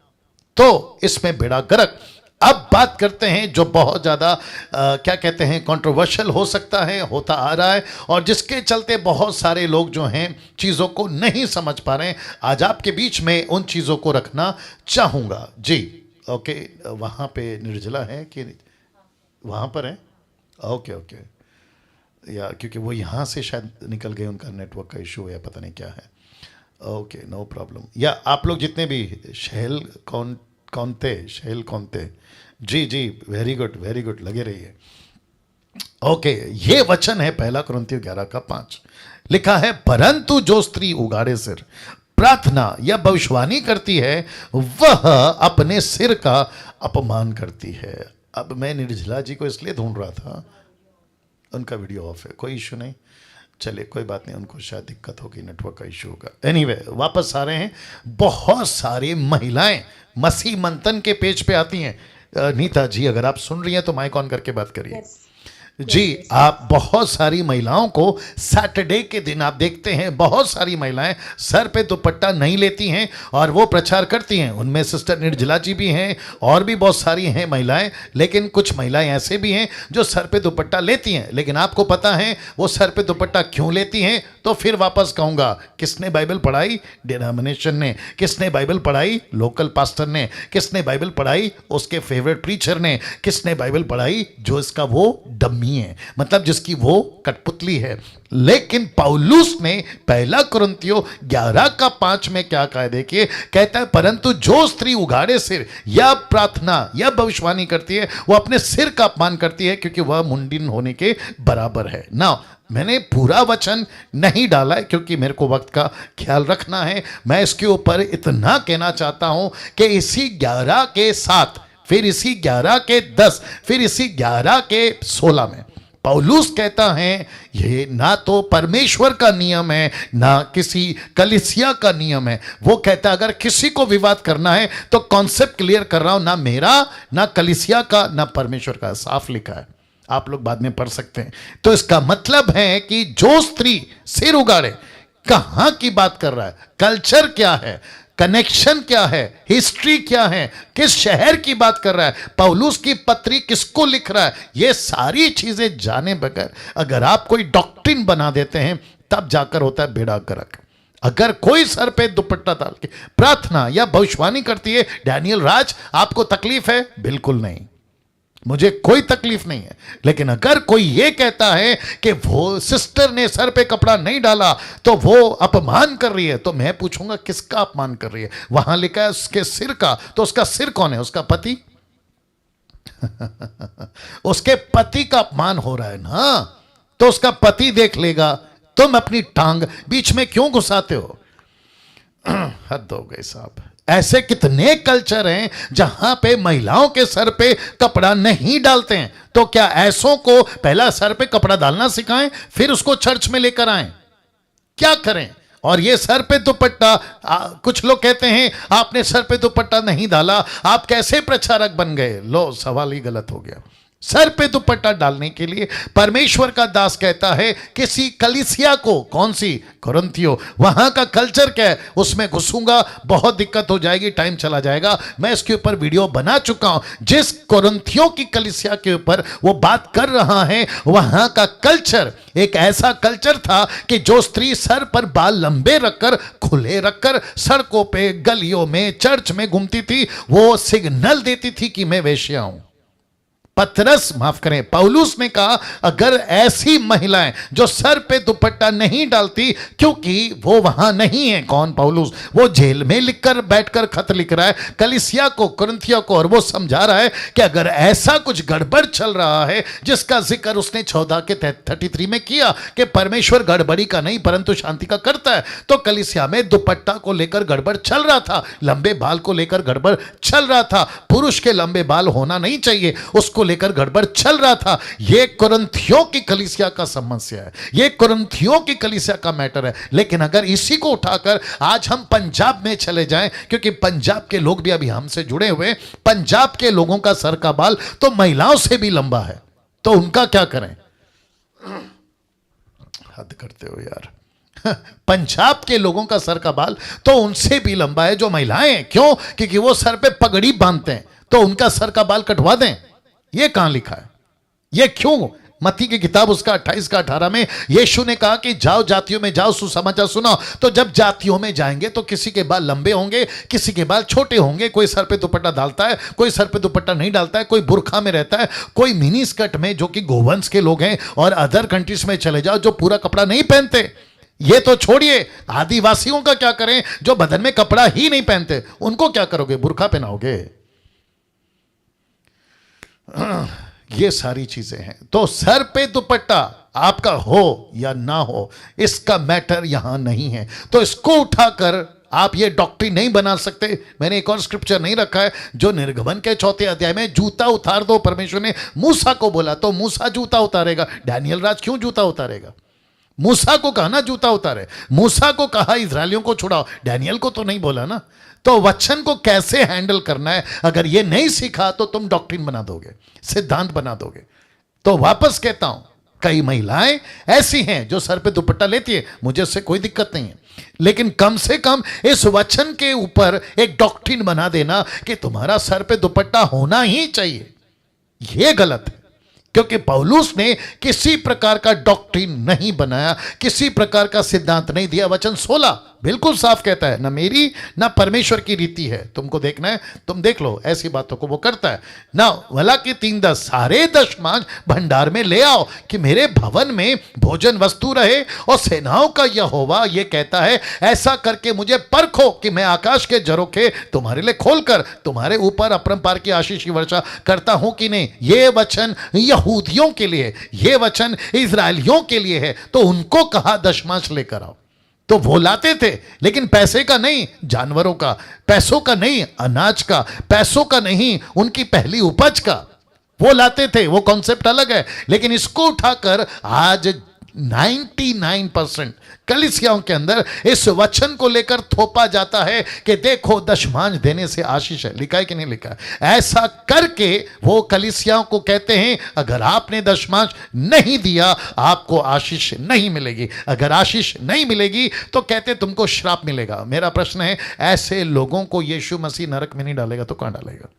तो इसमें बेड़ा गर्क। अब बात करते हैं जो बहुत ज़्यादा क्या कहते हैं, कंट्रोवर्शियल हो सकता है, होता आ रहा है, और जिसके चलते बहुत सारे लोग जो हैं चीज़ों को नहीं समझ पा रहे हैं। आज आपके बीच में उन चीज़ों को रखना चाहूँगा जी। ओके, वहाँ पे निर्जला है कि वहाँ पर है? ओके ओके, या क्योंकि वो यहाँ से शायद निकल गए, उनका नेटवर्क का इशू है, पता नहीं क्या है। Okay, no problem. या आप लोग जितने भी शैल शैल कौनते, जी जी, वेरी गुड, लगे रहिए। ओके, ये वचन है 1 कुरिन्थियों 11:5। लिखा है परंतु जो स्त्री उगाड़े सिर प्रार्थना या भविष्यवाणी करती है वह अपने सिर का अपमान करती है। अब मैं निर्जला जी को इसलिए ढूंढ रहा था, उनका वीडियो ऑफ है, कोई इशू नहीं। चलिए कोई बात नहीं, उनको शायद दिक्कत होगी, नेटवर्क का इशू होगा। एनीवे वापस आ रहे हैं। बहुत सारी महिलाएं मसीह मंथन के पेज पे आती हैं। नीता जी अगर आप सुन रही हैं तो माइक ऑन करके बात करिए। Yes. जी, आप बहुत सारी महिलाओं को सैटरडे के दिन आप देखते हैं, बहुत सारी महिलाएं सर पे दुपट्टा नहीं लेती हैं और वो प्रचार करती हैं। उनमें सिस्टर निर्जला जी भी हैं और भी बहुत सारी हैं महिलाएं, लेकिन कुछ महिलाएं ऐसे भी हैं जो सर पे दुपट्टा लेती हैं। लेकिन आपको पता है वो सर पे दुपट्टा क्यों लेती हैं? तो फिर वापस कहूँगा, किसने बाइबल पढ़ाई? डिनोमिनेशन ने। किसने बाइबल पढ़ाई? लोकल पास्टर ने। किसने बाइबल पढ़ाई? उसके फेवरेट प्रीचर ने। किसने बाइबल पढ़ाई? जो इसका वो डम्मी है, मतलब जिसकी वो कठपुतली है। लेकिन पौलुस ने पहला कुरिन्थियों 11:5 में क्या कहा? देखिए, कहता है परंतु जो स्त्री उघाड़े सिर या प्रार्थना या भविष्यवाणी करती है वो अपने सिर का अपमान करती है, क्योंकि वह मुंडन होने के बराबर है ना। मैंने पूरा वचन नहीं डाला है क्योंकि मेरे को वक्त का ख्याल रखना है। मैं इसके ऊपर इतना कहना चाहता हूं कि इसी 11 के 7, फिर इसी 11 के 10, फिर इसी 11 के 16 में पौलुस कहता है ये ना तो परमेश्वर का नियम है ना किसी कलीसिया का नियम है। वो कहता है अगर किसी को विवाद करना है तो कॉन्सेप्ट क्लियर कर रहा हूं, ना मेरा ना कलीसिया का ना परमेश्वर का। साफ लिखा है, आप लोग बाद में पढ़ सकते हैं। तो इसका मतलब है कि जो स्त्री सिर उगाड़े, कहां की बात कर रहा है? कल्चर क्या है, कनेक्शन क्या है, हिस्ट्री क्या है, किस शहर की बात कर रहा है, पौलुस की पत्री किसको लिख रहा है, ये सारी चीजें जाने बगैर अगर आप कोई डॉक्ट्रिन बना देते हैं तब जाकर होता है बेड़ा गर्क। अगर कोई सर पे दुपट्टा डाल के प्रार्थना या भविष्यवाणी करती है, डैनियल राज आपको तकलीफ है? बिल्कुल नहीं, मुझे कोई तकलीफ नहीं है। लेकिन अगर कोई ये कहता है कि वो सिस्टर ने सर पे कपड़ा नहीं डाला तो वो अपमान कर रही है, तो मैं पूछूंगा किसका अपमान कर रही है? वहां लिखा है उसके सिर का, तो उसका सिर कौन है? उसका पति। उसके पति का अपमान हो रहा है ना, तो उसका पति देख लेगा। तुम अपनी टांग बीच में क्यों घुसाते हो? हद हो गई साहब। ऐसे कितने कल्चर हैं जहां पे महिलाओं के सर पे कपड़ा नहीं डालते हैं। तो क्या ऐसों को पहला सर पे कपड़ा डालना सिखाएं, फिर उसको चर्च में लेकर आएं? क्या करें? और ये सर पे दुपट्टा, कुछ लोग कहते हैं आपने सर पे दुपट्टा नहीं डाला, आप कैसे प्रचारक बन गए? लो, सवाल ही गलत हो गया। सर पे दुपट्टा डालने के लिए परमेश्वर का दास कहता है किसी कलीसिया को, कौन सी? कुरिन्थियों। वहां का कल्चर क्या है उसमें घुसूंगा, बहुत दिक्कत हो जाएगी, टाइम चला जाएगा। मैं इसके ऊपर वीडियो बना चुका हूं। जिस कुरिन्थियों की कलीसिया के ऊपर वो बात कर रहा है, वहां का कल्चर एक ऐसा कल्चर था कि जो स्त्री सर पर बाल लंबे रखकर, खुले रखकर सड़कों पे, गलियों में, चर्च में घूमती थी, वो सिग्नल देती थी कि मैं वेश्या हूं। पतरस, माफ करें, पौलुस ने कहा अगर ऐसी महिलाएं जो सर पे दुपट्टा नहीं डालती, क्योंकि वो वहां नहीं है। कौन? पौलुस। वो जेल में लिखकर बैठकर खत लिख रहा है कलीसिया को, कुरिन्थियों को, और वो समझा रहा है कि अगर ऐसा कुछ गड़बड़ चल रहा है जिसका जिक्र उसने 14 के 33 में किया कि परमेश्वर गड़बड़ी का नहीं परंतु शांति का करता है, तो कलीसिया में दुपट्टा को लेकर गड़बड़ चल रहा था, लंबे बाल को लेकर गड़बड़ चल रहा था, पुरुष के लंबे बाल होना नहीं चाहिए उसको लेकर गड़बड़ चल रहा था। यह कुरिन्थियों की कलीसिया का समस्या है, यह कुरिन्थियों की कलीसिया का मैटर है। लेकिन अगर इसी को उठाकर आज हम पंजाब में चले जाएं, क्योंकि पंजाब के लोग भी अभी हमसे जुड़े हुए, पंजाब के लोगों का सर का बाल तो महिलाओं से भी लंबा है, तो उनका क्या करें? हद करते हो यार। पंजाब के लोगों का सर का बाल तो उनसे भी लंबा है जो महिलाएं हैं। क्यों? क्योंकि वो सर पे पगड़ी बांधते हैं, तो उनका सर का बाल कटवा दें। ये कहां लिखा है? ये क्यों? मत्ती की किताब उसका 28 का 18 में यीशु ने कहा कि जाओ जातियों में जाओ, सुसमाचार सुनाओ। तो जब जातियों में जाएंगे तो किसी के बाल लंबे होंगे, किसी के बाल छोटे होंगे, कोई सर पे दुपट्टा डालता है, कोई सर पे दुपट्टा नहीं डालता है, कोई बुरखा में रहता है, कोई मिनी स्कर्ट में, जो कि गोवंश के लोग हैं। और अदर कंट्रीज में चले जाओ जो पूरा कपड़ा नहीं पहनते। ये तो छोड़िए, आदिवासियों का क्या करें जो बदन में कपड़ा ही नहीं पहनते, उनको क्या करोगे? बुरखा पहनाओगे? ये सारी चीजें हैं। तो सर पे दुपट्टा आपका हो या ना हो, इसका मैटर यहां नहीं है। तो इसको उठाकर आप ये डॉक्ट्रिन नहीं बना सकते। मैंने एक और स्क्रिप्चर नहीं रखा है जो निर्गमन के 4 अध्याय में जूता उतार दो, परमेश्वर ने मूसा को बोला तो मूसा जूता उतारेगा। डैनियल राज क्यों जूता उतारेगा? मूसा को कहा ना जूता उतारे, मूसा को कहा इजरायलियों को छुड़ाओ, डैनियल को तो नहीं बोला ना। तो वचन को कैसे हैंडल करना है अगर ये नहीं सीखा तो तुम डॉक्ट्रिन बना दोगे, सिद्धांत बना दोगे। तो वापस कहता हूं, कई महिलाएं ऐसी हैं जो सर पे दुपट्टा लेती है, मुझे उससे कोई दिक्कत नहीं है, लेकिन कम से कम इस वचन के ऊपर एक डॉक्ट्रिन बना देना कि तुम्हारा सर पे दुपट्टा होना ही चाहिए, यह गलत है। क्योंकि पौलुस ने किसी प्रकार का डॉक्ट्रिन नहीं बनाया, किसी प्रकार का सिद्धांत नहीं दिया। वचन 16 बिल्कुल साफ कहता है, ना मेरी ना परमेश्वर की रीति है। तुमको देखना है, तुम देख लो, ऐसी बातों को वो करता है ना। भला कि 3:10 सारे दशमांश भंडार में ले आओ कि मेरे भवन में भोजन वस्तु रहे। और सेनाओं का यहोवा ये कहता है, ऐसा करके मुझे परखो कि मैं आकाश के झरोखे तुम्हारे लिए खोलकर तुम्हारे ऊपर अपरंपार की आशीष की वर्षा करता हूं कि नहीं। ये वचन यहूदियों के लिए, ये वचन इजरायलियों के लिए है। तो उनको कहा दशमांश लेकर आओ, तो वो लाते थे, लेकिन पैसे का नहीं, जानवरों का, पैसों का नहीं, अनाज का, पैसों का नहीं, उनकी पहली उपज का वो लाते थे। वो कॉन्सेप्ट अलग है। लेकिन इसको उठाकर आज 99% कलीसियाओं के अंदर इस वचन को लेकर थोपा जाता है कि देखो दशमांश देने से आशीष है। लिखा है कि नहीं लिखा है? ऐसा करके वो कलीसियाओं को कहते हैं, अगर आपने दशमांश नहीं दिया आपको आशीष नहीं मिलेगी। अगर आशीष नहीं मिलेगी तो कहते तुमको श्राप मिलेगा। मेरा प्रश्न है, ऐसे लोगों को यीशु मसीह नरक में नहीं डालेगा तो कहां डालेगा?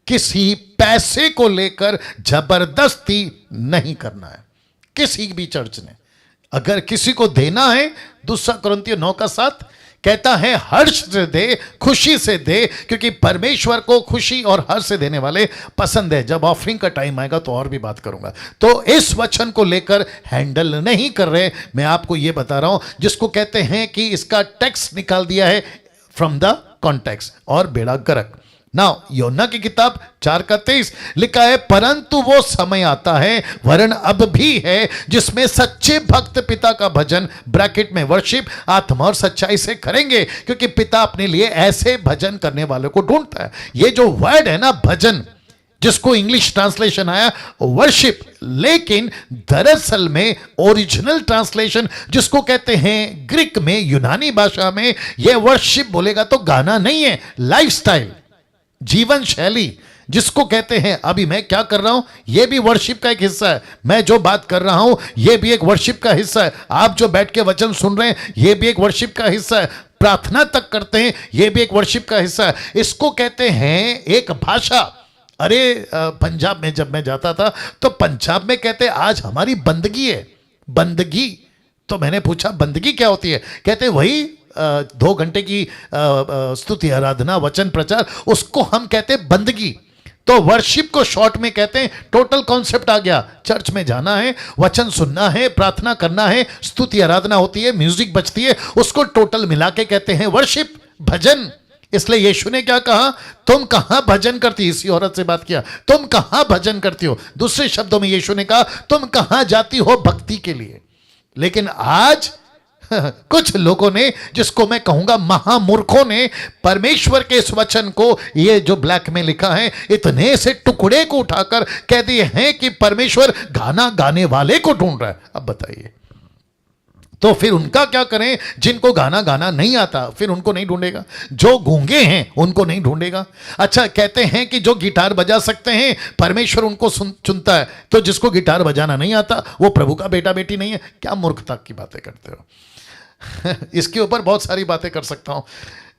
किसी पैसे को लेकर जबरदस्ती नहीं करना है किसी भी चर्च ने। अगर किसी को देना है, 2 कुरिन्थियों 9:7 कहता है, हर्ष से दे, खुशी से दे, क्योंकि परमेश्वर को खुशी और हर्ष से देने वाले पसंद है। जब ऑफरिंग का टाइम आएगा तो और भी बात करूंगा। तो इस वचन को लेकर हैंडल नहीं कर रहे। मैं आपको यह बता रहा हूं, जिसको कहते हैं कि इसका टेक्स्ट निकाल दिया है फ्रॉम द कॉन्टेक्स्ट और बेड़ा गर्क। नाउ योना की किताब 4:23 लिखा है, परंतु वो समय आता है, वरन अब भी है, जिसमें सच्चे भक्त पिता का भजन ब्रैकेट में वर्शिप आत्मा और सच्चाई से करेंगे, क्योंकि पिता अपने लिए ऐसे भजन करने वालों को ढूंढता है। ये जो वर्ड है ना भजन, जिसको इंग्लिश ट्रांसलेशन आया वर्शिप, लेकिन दरअसल में ओरिजिनल ट्रांसलेशन जिसको कहते हैं ग्रीक में, यूनानी भाषा में, यह वर्शिप बोलेगा तो गाना नहीं है, लाइफस्टाइल, जीवन शैली, जिसको कहते हैं। अभी मैं क्या कर रहा हूं, यह भी वर्शिप का एक हिस्सा है। मैं जो बात कर रहा हूं यह भी एक वर्शिप का हिस्सा है। आप जो बैठ के वचन सुन रहे हैं यह भी एक वर्शिप का हिस्सा है। प्रार्थना तक करते हैं, यह भी एक वर्शिप का हिस्सा है। इसको कहते हैं एक भाषा। अरे पंजाब में जब मैं जाता था तो पंजाब में कहते आज हमारी बंदगी है, बंदगी। तो मैंने पूछा बंदगी क्या होती है? कहते वही 2 घंटे की स्तुति आराधना वचन प्रचार, उसको हम कहते हैं बंदगी। तो वर्शिप को शॉर्ट में कहते हैं, टोटल कॉन्सेप्ट आ गया। चर्च में जाना है, वचन सुनना है, प्रार्थना करना है, स्तुति आराधना होती है, म्यूजिक बजती है, उसको टोटल मिला के कहते हैं वर्शिप, भजन। इसलिए यीशु ने क्या कहा, तुम कहां भजन करती, इसी औरत से बात किया, तुम कहां भजन करती हो। दूसरे शब्दों में यीशु ने कहा, तुम कहां जाती हो भक्ति के लिए। लेकिन आज कुछ लोगों ने, जिसको मैं कहूंगा महामूर्खों ने, परमेश्वर के इस वचन को, ये जो ब्लैक में लिखा है, इतने से टुकड़े को उठाकर कह दिए हैं कि परमेश्वर गाना गाने वाले को ढूंढ रहा है। अब बताइए, तो फिर उनका क्या करें? जिनको गाना गाना नहीं आता फिर उनको नहीं ढूंढेगा, जो गूंगे हैं उनको नहीं ढूंढेगा। अच्छा, कहते हैं कि जो गिटार बजा सकते हैं परमेश्वर उनको चुनता है, तो जिसको गिटार बजाना नहीं आता वो प्रभु का बेटा बेटी नहीं है। क्या मूर्खता की बातें करते हो। इसके ऊपर बहुत सारी बातें कर सकता हूं,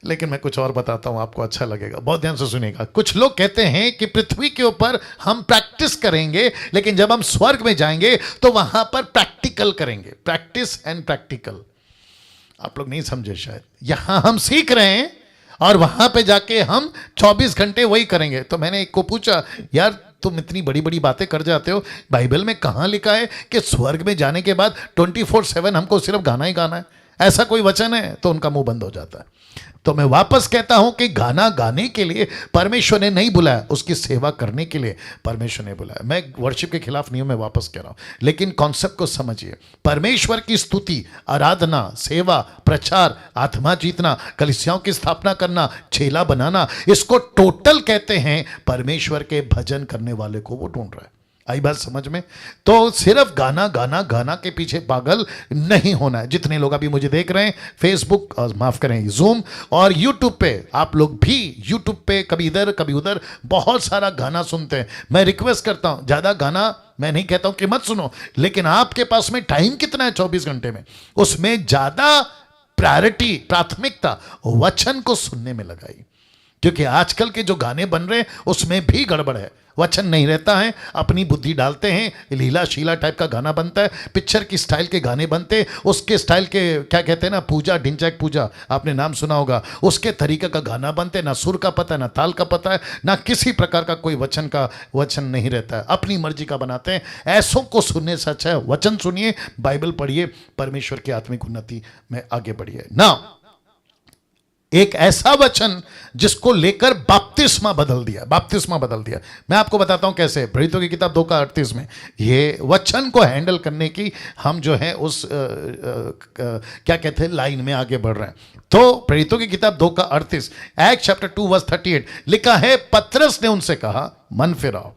लेकिन मैं कुछ और बताता हूं, आपको अच्छा लगेगा। बहुत ध्यान से सुनिएगा। कुछ लोग कहते हैं कि पृथ्वी के ऊपर हम प्रैक्टिस करेंगे, लेकिन जब हम स्वर्ग में जाएंगे तो वहां पर प्रैक्टिकल करेंगे। प्रैक्टिस एंड प्रैक्टिकल आप लोग नहीं समझे शायद। यहां हम सीख रहे हैं और वहां पे जाके हम 24 घंटे वही करेंगे। तो मैंने एक को पूछा, यार तुम इतनी बड़ी बड़ी बातें कर जाते हो, बाइबल में कहां लिखा है कि स्वर्ग में जाने के बाद 24/7 हमको सिर्फ गाना ही गाना है? ऐसा कोई वचन है? तो उनका मुंह बंद हो जाता है। तो मैं वापस कहता हूं कि गाना गाने के लिए परमेश्वर ने नहीं बुलाया, उसकी सेवा करने के लिए परमेश्वर ने बुलाया। मैं वर्शिप के खिलाफ नहीं हूं, मैं वापस कह रहा हूं, लेकिन कॉन्सेप्ट को समझिए। परमेश्वर की स्तुति, आराधना, सेवा, प्रचार, आत्मा जीतना, कलीसियाओं की स्थापना करना, चेला बनाना, इसको टोटल कहते हैं। परमेश्वर के भजन करने वाले को वो ढूंढ रहा है। आई बात समझ में? तो सिर्फ गाना गाना गाना के पीछे पागल नहीं होना है। जितने लोग अभी मुझे देख रहे हैं फेसबुक, माफ करें, जूम और यूट्यूब पे, आप लोग भी यूट्यूब पे कभी इधर कभी उधर बहुत सारा गाना सुनते हैं। मैं रिक्वेस्ट करता हूं, ज्यादा गाना मैं नहीं कहता हूं कि मत सुनो, लेकिन आपके पास में टाइम कितना है 24 घंटे में, उसमें ज्यादा प्रायोरिटी, प्राथमिकता वचन को सुनने में लगाई। क्योंकि आजकल के जो गाने बन रहे हैं उसमें भी गड़बड़ है, वचन नहीं रहता है, अपनी बुद्धि डालते हैं, लीला शीला टाइप का गाना बनता है, पिक्चर की स्टाइल के गाने बनते हैं, उसके स्टाइल के क्या कहते हैं ना, पूजा, ढिंचैक पूजा, आपने नाम सुना होगा, उसके तरीके का गाना बनते हैं, ना सुर का पता है, ना ताल का पता है, ना किसी प्रकार का कोई वचन नहीं रहता है, अपनी मर्जी का बनाते हैं। ऐसों को सुनने से अच्छा है वचन सुनिए, बाइबल पढ़िए, परमेश्वर की आत्मिक उन्नति में आगे बढ़िए ना। एक ऐसा वचन जिसको लेकर बपतिस्मा बदल दिया। मैं आपको बताता हूं कैसे। प्रेरितों की किताब 2:38 में ये वचन को हैंडल करने की हम जो है उस क्या कहते हैं लाइन में आगे बढ़ रहे हैं। तो प्रेरितों की किताब 2:38, एक्ट चैप्टर 2:38 लिखा है, पतरस ने उनसे कहा, मन फिराओ।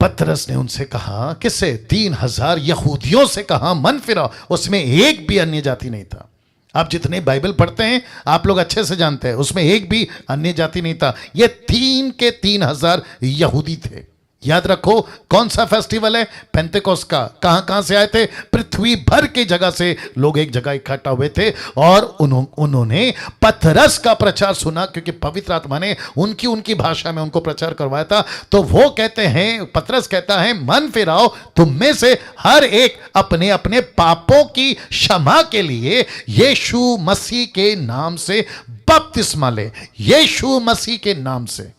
पतरस ने उनसे कहा, किससे? 3,000 यहूदियों से कहा, मन फिराओ। उसमें एक भी अन्य जाति नहीं था। आप जितने बाइबल पढ़ते हैं आप लोग अच्छे से जानते हैं, उसमें एक भी अन्य जाति नहीं था। ये 3,000 यहूदी थे। याद रखो, कौन सा फेस्टिवल है? पेंतेकोस्त का। कहां से आए थे? पृथ्वी भर की जगह से लोग एक जगह इकट्ठा हुए थे और उन्होंने पतरस का प्रचार सुना, क्योंकि पवित्र आत्मा ने उनकी भाषा में उनको प्रचार करवाया था। तो वो कहते हैं, पतरस कहता है, मन फिराओ, तुम में से हर एक अपने अपने पापों की क्षमा के लिए यीशु मसीह के नाम से बपतिस्मा ले। यीशु मसीह के नाम से।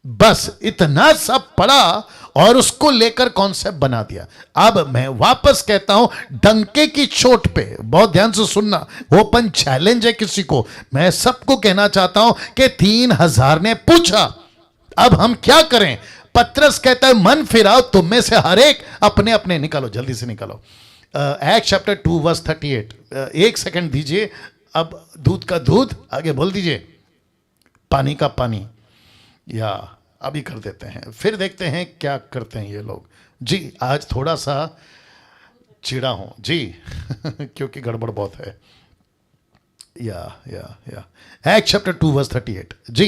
बस इतना सब पढ़ा और उसको लेकर कॉन्सेप्ट बना दिया। अब मैं वापस कहता हूं, डंके की चोट पे, बहुत ध्यान से सुनना, ओपन चैलेंज है किसी को, मैं सबको कहना चाहता हूं कि 3,000 ने पूछा, अब हम क्या करें? पतरस कहता है, मन फिराओ, तुम में से हर एक अपने अपने, निकालो, जल्दी से निकालो। एक्ट चैप्टर 2:38, एक सेकंड दीजिए। अब दूध का दूध, आगे बोल दीजिए, पानी का पानी, या अभी कर देते हैं, फिर देखते हैं क्या करते हैं ये लोग जी। आज थोड़ा सा चिड़ा हूं जी क्योंकि गड़बड़ बहुत है। या एक्ट चैप्टर 2:38 जी।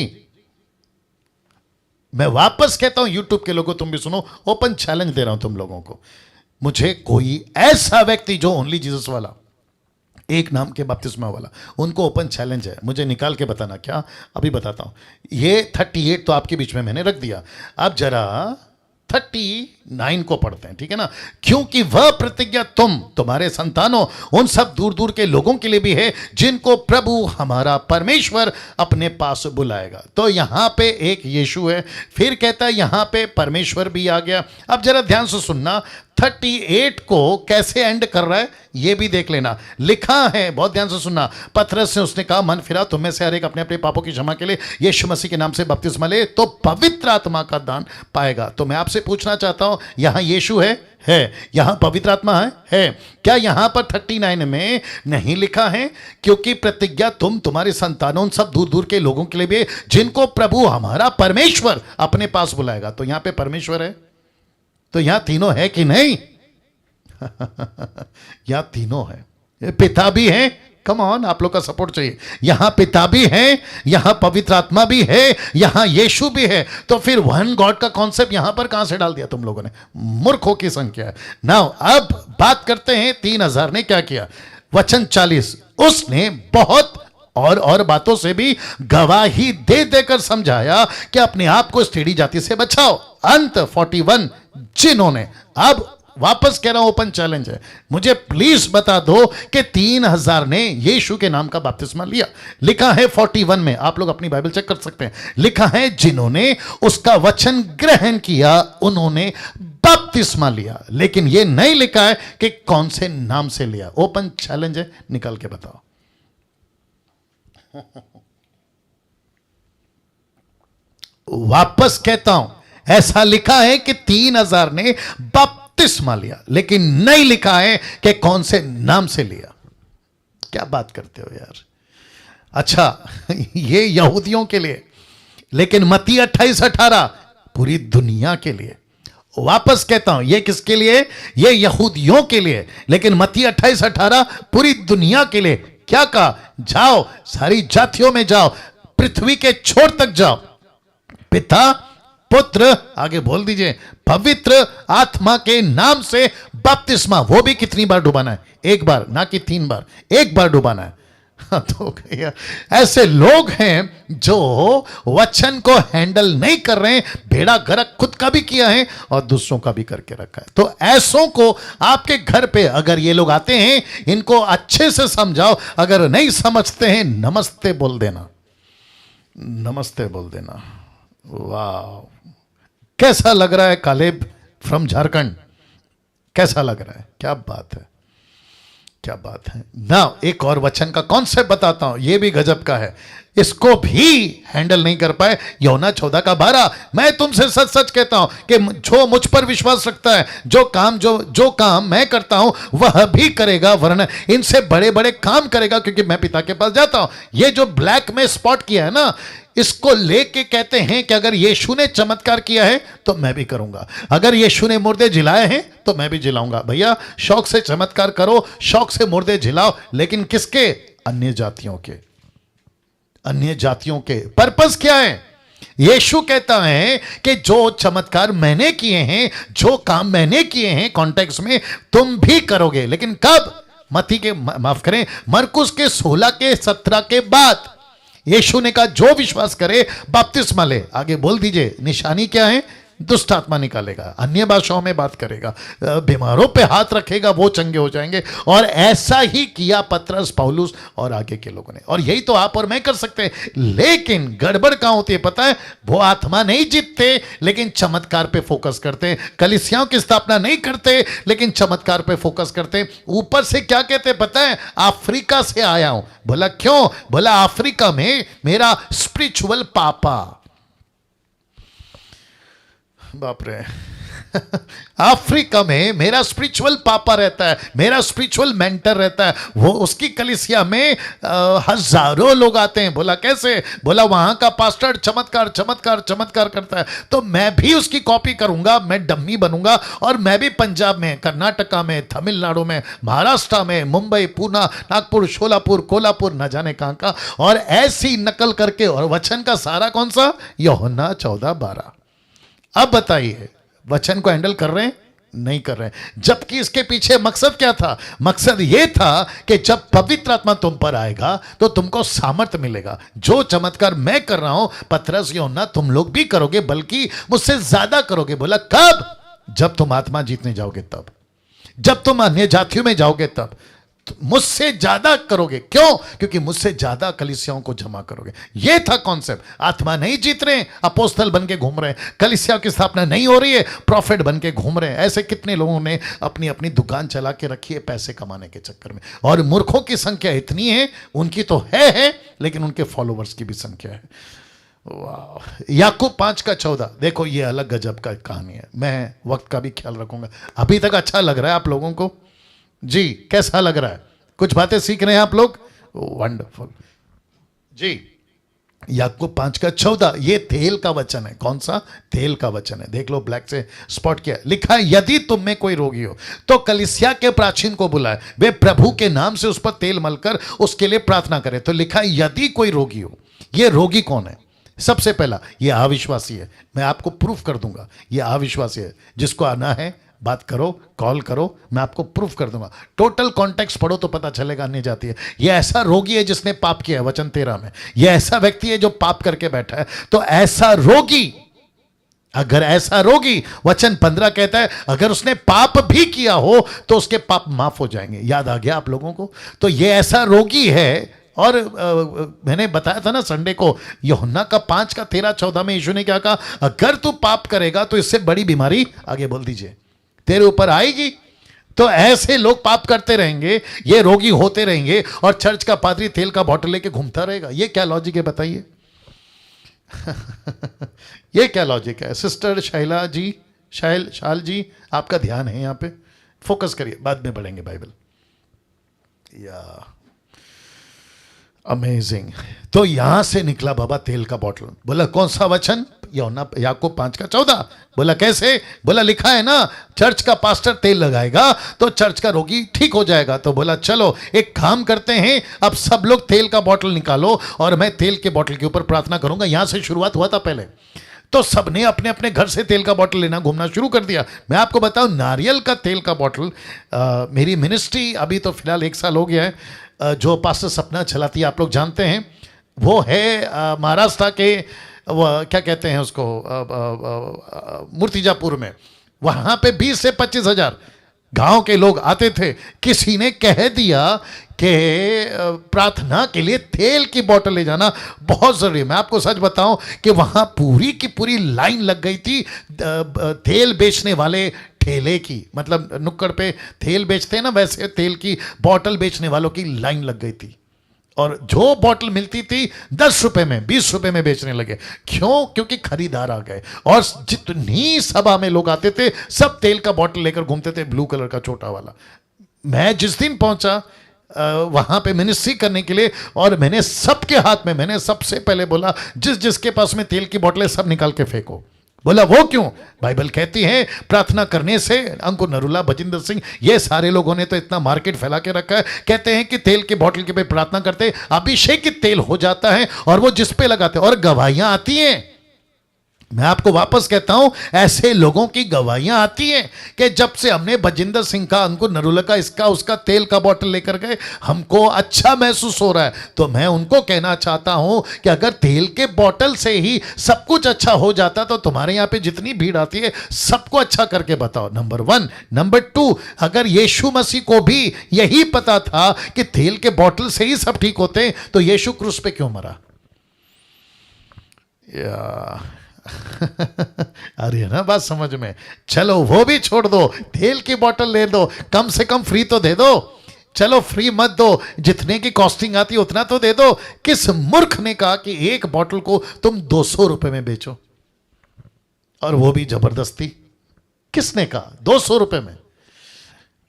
मैं वापस कहता हूं, यूट्यूब के लोगों तुम भी सुनो, ओपन चैलेंज दे रहा हूं तुम लोगों को। मुझे कोई ऐसा व्यक्ति जो ओनली जीसस वाला, एक नाम के बपतिस्मा वाला, उनको ओपन चैलेंज है, मुझे निकाल के बताना। क्या? अभी बताता हूं। ये 38 तो आपके बीच में मैंने रख दिया, अब जरा 39 को पढ़ते हैं, ठीक है ना। क्योंकि वह प्रतिज्ञा तुम्हारे संतानों, उन सब दूर दूर के लोगों के लिए भी है जिनको प्रभु हमारा परमेश्वर अपने पास बुलाएगा। तो यहां पे एक यीशु है, फिर कहता है यहां पे परमेश्वर भी आ गया। अब जरा ध्यान से सुनना, 38 को कैसे एंड कर रहा है ये भी देख लेना। लिखा है, बहुत ध्यान से सुनना, पतरस ने उसने कहा, मन फिरा, तुम में से हर एक अपने अपने पापों की क्षमा के लिए यीशु मसीह के नाम से बपतिस्मा ले तो पवित्र आत्मा का दान पाएगा। तो मैं आपसे पूछना चाहता हूं, यहां यीशु है, यहां पवित्र आत्मा है। क्या यहां पर 39 में नहीं लिखा है, क्योंकि प्रतिज्ञा तुम्हारे संतानों, सब दूर दूर के लोगों के लिए भी जिनको प्रभु हमारा परमेश्वर अपने पास बुलाएगा। तो यहां पे परमेश्वर है, तो यहां तीनों है कि नहीं? यहां तीनों है, पिता भी है, कम ऑन, आप लोग का सपोर्ट चाहिए। यहां पिता भी है, यहां पवित्र आत्मा भी है, यहां यीशु भी है। तो फिर वन गॉड का कॉन्सेप्ट यहां पर कहां से डाल दिया तुम लोगों ने? मूर्खों की संख्या है। नाउ अब बात करते हैं 3,000 ने क्या किया। वचन 40, उसने बहुत और बातों से भी गवाही दे देकर समझाया कि अपने आप को स्त्रीडी जाति से बचाओ। अंत 41, जिन्होंने, अब वापस कह रहा हूं, ओपन चैलेंज है, मुझे प्लीज बता दो कि 3,000 ने यीशु के नाम का बपतिस्मा लिया। लिखा है 41 में, आप लोग अपनी बाइबल चेक कर सकते हैं, लिखा है जिन्होंने उसका वचन ग्रहण किया उन्होंने बपतिस्मा लिया। लेकिन यह नहीं लिखा है कि कौन से नाम से लिया। ओपन चैलेंज है, निकाल के बताओ। वापस कहता हूं, ऐसा लिखा है कि 3,000 ने बपतिस्मा लिया, लेकिन नहीं लिखा है कि कौन से नाम से लिया। क्या बात करते हो यार। अच्छा, ये यहूदियों के लिए, लेकिन मत्ती 28:18 पूरी दुनिया के लिए। वापस कहता हूं, ये किसके लिए? ये यहूदियों के लिए। लेकिन मत्ती 28:18 पूरी दुनिया के लिए। क्या कहा? जाओ, सारी जातियों में जाओ, पृथ्वी के छोर तक जाओ, पिता, पुत्र, आगे बोल दीजिए, पवित्र आत्मा के नाम से बपतिस्मा। वो भी कितनी बार डुबाना है? एक बार, ना कि 3 बार, एक बार डुबाना है। तो भैया ऐसे लोग हैं जो वचन को हैंडल नहीं कर रहे हैं, बेड़ा गर्क खुद का भी किया है और दूसरों का भी करके रखा है। तो ऐसों को आपके घर पे अगर ये लोग आते हैं, इनको अच्छे से समझाओ। अगर नहीं समझते हैं, नमस्ते बोल देना, नमस्ते बोल देना। वाह, कैसा लग रहा है कालेब फ्रॉम झारखंड? कैसा लग रहा है? क्या बात है, क्या बात है ना। एक और वचन का कॉन्सेप्ट बताता हूं, यह भी गजब का है, इसको भी हैंडल नहीं कर पाए। यूहन्ना 14:12, मैं तुमसे सच सच कहता हूं कि जो मुझ पर विश्वास रखता है, जो काम मैं करता हूं वह भी करेगा, वरना इनसे बड़े बड़े काम करेगा, क्योंकि मैं पिता के पास जाता हूं। ये जो ब्लैक में स्पॉट किया है ना, इसको लेके कहते हैं कि अगर यीशु ने चमत्कार किया है तो मैं भी करूंगा, अगर यीशु ने मुर्दे जिलाए हैं तो मैं भी जिलाऊंगा। भैया शौक से चमत्कार करो, शौक से मुर्दे जिलाओ, लेकिन किसके? अन्य जातियों के। अन्य जातियों के पर्पस क्या है? यीशु कहता है कि जो चमत्कार मैंने किए हैं, जो काम मैंने किए हैं कॉन्टेक्स्ट में, तुम भी करोगे। लेकिन कब? मत्ती के, माफ करें, मरकुस के 16 के 17 के बाद। यीशु ने कहा जो विश्वास करे बपतिस्मा ले। आगे बोल दीजिए, निशानी क्या है? दुष्ट आत्मा निकालेगा, अन्य भाषाओं में बात करेगा, बीमारों पे हाथ रखेगा, वो चंगे हो जाएंगे। और ऐसा ही किया पतरस, पौलुस और आगे के लोगों ने, और यही तो आप और मैं कर सकते हैं। लेकिन गड़बड़ कहां होती है पता है? वो आत्मा नहीं जीतते, लेकिन चमत्कार पे फोकस करते हैं। कलीसियाओं की स्थापना नहीं करते, लेकिन चमत्कार पे फोकस करते हैं। ऊपर से क्या कहते हैं पता है? अफ्रीका से आया हूं। बोला क्यों? बोला अफ्रीका में मेरा स्पिरिचुअल पापा, बाप रे अफ्रीका में मेरा स्पिरिचुअल पापा रहता है, मेरा स्पिरिचुअल मेंटर रहता है। वो उसकी कलीसिया में हजारों लोग आते हैं। बोला कैसे? बोला वहां का पास्टर चमत्कार चमत्कार चमत्कार करता है, तो मैं भी उसकी कॉपी करूंगा, मैं डम्मी बनूंगा, और मैं भी पंजाब में, कर्नाटका में, तमिलनाडु में, महाराष्ट्र में, मुंबई, पूना, नागपुर, शोलापुर, कोल्हापुर, न जाने कहां का, और ऐसी नकल करके। और वचन का सारा कौन सा? यूहन्ना 14:12। अब बताइए, वचन को हैंडल कर रहे हैं? नहीं कर रहे हैं। जबकि इसके पीछे मकसद क्या था? मकसद यह था कि जब पवित्र आत्मा तुम पर आएगा तो तुमको सामर्थ्य मिलेगा। जो चमत्कार मैं कर रहा हूं पतरस, यूहन्ना, तुम लोग भी करोगे, बल्कि मुझसे ज्यादा करोगे। बोला कब? जब तुम आत्मा जीतने जाओगे तब, जब तुम अन्य जातियों में जाओगे तब मुझसे ज्यादा करोगे। क्यों? क्योंकि मुझसे ज्यादा कलीसियाओं को जमा करोगे। यह था कॉन्सेप्ट। आत्मा नहीं जीत रहे, अपोस्तल बन के घूम रहे हैं, कलीसिया की स्थापना नहीं हो रही है, प्रॉफिट बन के घूम रहे हैं। ऐसे कितने लोगों ने अपनी अपनी दुकान चला के रखी है पैसे कमाने के चक्कर में। और मूर्खों की संख्या इतनी है, उनकी तो है, लेकिन उनके फॉलोवर्स की भी संख्या है। वाह। याकूब 5:14, देखो ये अलग गजब का कहानी है। मैं वक्त का भी ख्याल रखूंगा। अभी तक अच्छा लग रहा है आप लोगों को? जी, कैसा लग रहा है? कुछ बातें सीख रहे हैं आप लोग? वंडरफुल जी। याकूब 5:14, ये तेल का वचन है। कौन सा? तेल का वचन है। देख लो, ब्लैक से स्पॉट किया, लिखा है यदि तुम में कोई रोगी हो तो कलीसिया के प्राचीन को बुलाए, वे प्रभु के नाम से उस पर तेल मलकर उसके लिए प्रार्थना करे। तो लिखा है यदि कोई रोगी हो। ये रोगी कौन है? सबसे पहला ये अविश्वासी है। मैं आपको प्रूफ कर दूंगा ये अविश्वासी है। जिसको आना है बात करो, कॉल करो, मैं आपको प्रूफ कर दूंगा। टोटल कॉन्टेक्स्ट पढ़ो तो पता चलेगा अन्य जाति है। ये ऐसा रोगी है जिसने पाप किया है, वचन 13 में। ये ऐसा व्यक्ति है जो पाप करके बैठा है। तो ऐसा रोगी, अगर ऐसा रोगी, वचन 15 कहता है अगर उसने पाप भी किया हो तो उसके पाप माफ हो जाएंगे। याद आ गया आप लोगों को? तो ये ऐसा रोगी है। और मैंने बताया था ना संडे को, यूहन्ना का 5:13-14 में यीशु ने क्या कहा? अगर तू पाप करेगा तो इससे बड़ी बीमारी, आगे बोल दीजिए, तेरे ऊपर आएगी। तो ऐसे लोग पाप करते रहेंगे, ये रोगी होते रहेंगे, और चर्च का पादरी तेल का बॉटल लेके घूमता रहेगा। ये क्या लॉजिक है बताइए? ये क्या लॉजिक है? सिस्टर शैला जी, शाल जी, आपका ध्यान है यहाँ पे, फोकस करिए, बाद में पढ़ेंगे बाइबल। या अमेजिंग। तो यहां से निकला बाबा तेल का बॉटल। बोला कौन सा वचन? यूहन्ना याकूब 5:14। बोला कैसे? बोला लिखा है ना, चर्च का पास्टर तेल लगाएगा तो चर्च का रोगी ठीक हो जाएगा। तो बोला चलो एक काम करते हैं, अब सब लोग तेल का बॉटल निकालो और मैं तेल के बॉटल के ऊपर प्रार्थना करूंगा। यहां से शुरुआत हुआ था पहले। तो सबने अपने अपने घर से तेल का बॉटल लेना घूमना शुरू कर दिया। मैं आपको बताऊं, नारियल का तेल का बॉटल, मेरी मिनिस्ट्री अभी तो फिलहाल 1 साल हो गया है, जो पास्टर सपना चलाती है, आप लोग जानते हैं, वो है महाराष्ट्र के, क्या कहते हैं उसको, मूर्तिजापुर में। वहाँ पे 20 से 25 हजार गांव के लोग आते थे। किसी ने कह दिया कि प्रार्थना के लिए तेल की बोतल ले जाना बहुत ज़रूरी है। मैं आपको सच बताऊं कि वहाँ पूरी की पूरी लाइन लग गई थी तेल बेचने वाले ठेले की, मतलब नुक्कड़ पे तेल बेचते हैं ना, वैसे तेल की बोतल बेचने वालों की लाइन लग गई थी। और जो बोतल मिलती थी 10 रुपए में, 20 रुपए में बेचने लगे। क्यों? क्योंकि खरीदार आ गए। और जितनी सभा में लोग आते थे सब तेल का बोतल लेकर घूमते थे, ब्लू कलर का छोटा वाला। मैं जिस दिन पहुंचा वहां पे मिनिस्ट्री करने के लिए, और मैंने सबके हाथ में, मैंने सबसे पहले बोला जिस जिसके पास में तेल की बोतलें सब निकाल के फेंको। बोला वो क्यों? बाइबल कहती है प्रार्थना करने से, अंकुर नरूला, बजिंदर सिंह, ये सारे लोगों ने तो इतना मार्केट फैला के रखा है। कहते हैं कि तेल के बोतल के पे प्रार्थना करते अभिषेकित तेल हो जाता है और वो जिस पे लगाते और गवाहियां आती हैं। मैं आपको वापस कहता हूं, ऐसे लोगों की गवाहियां आती हैं कि जब से हमने बजिंदर सिंह का, अंकुर नरूला का, इसका उसका तेल का बोतल लेकर गए, हमको अच्छा महसूस हो रहा है। तो मैं उनको कहना चाहता हूं कि अगर तेल के बोतल से ही सब कुछ अच्छा हो जाता तो तुम्हारे यहां पे जितनी भीड़ आती है सबको अच्छा करके बताओ, नंबर 1। नंबर 2, अगर यीशु मसीह को भी यही पता था कि तेल के बोतल से ही सब ठीक होते हैं तो यीशु क्रूस पे क्यों मरा? अरे ना बात समझ में? चलो वो भी छोड़ दो, तेल की बोतल ले दो, कम से कम फ्री तो दे दो। चलो फ्री मत दो, जितने की कॉस्टिंग आती है उतना तो दे दो। किस मूर्ख ने कहा कि एक बोतल को तुम 200 रुपए में बेचो, और वो भी जबरदस्ती? किसने कहा 200 रुपए में?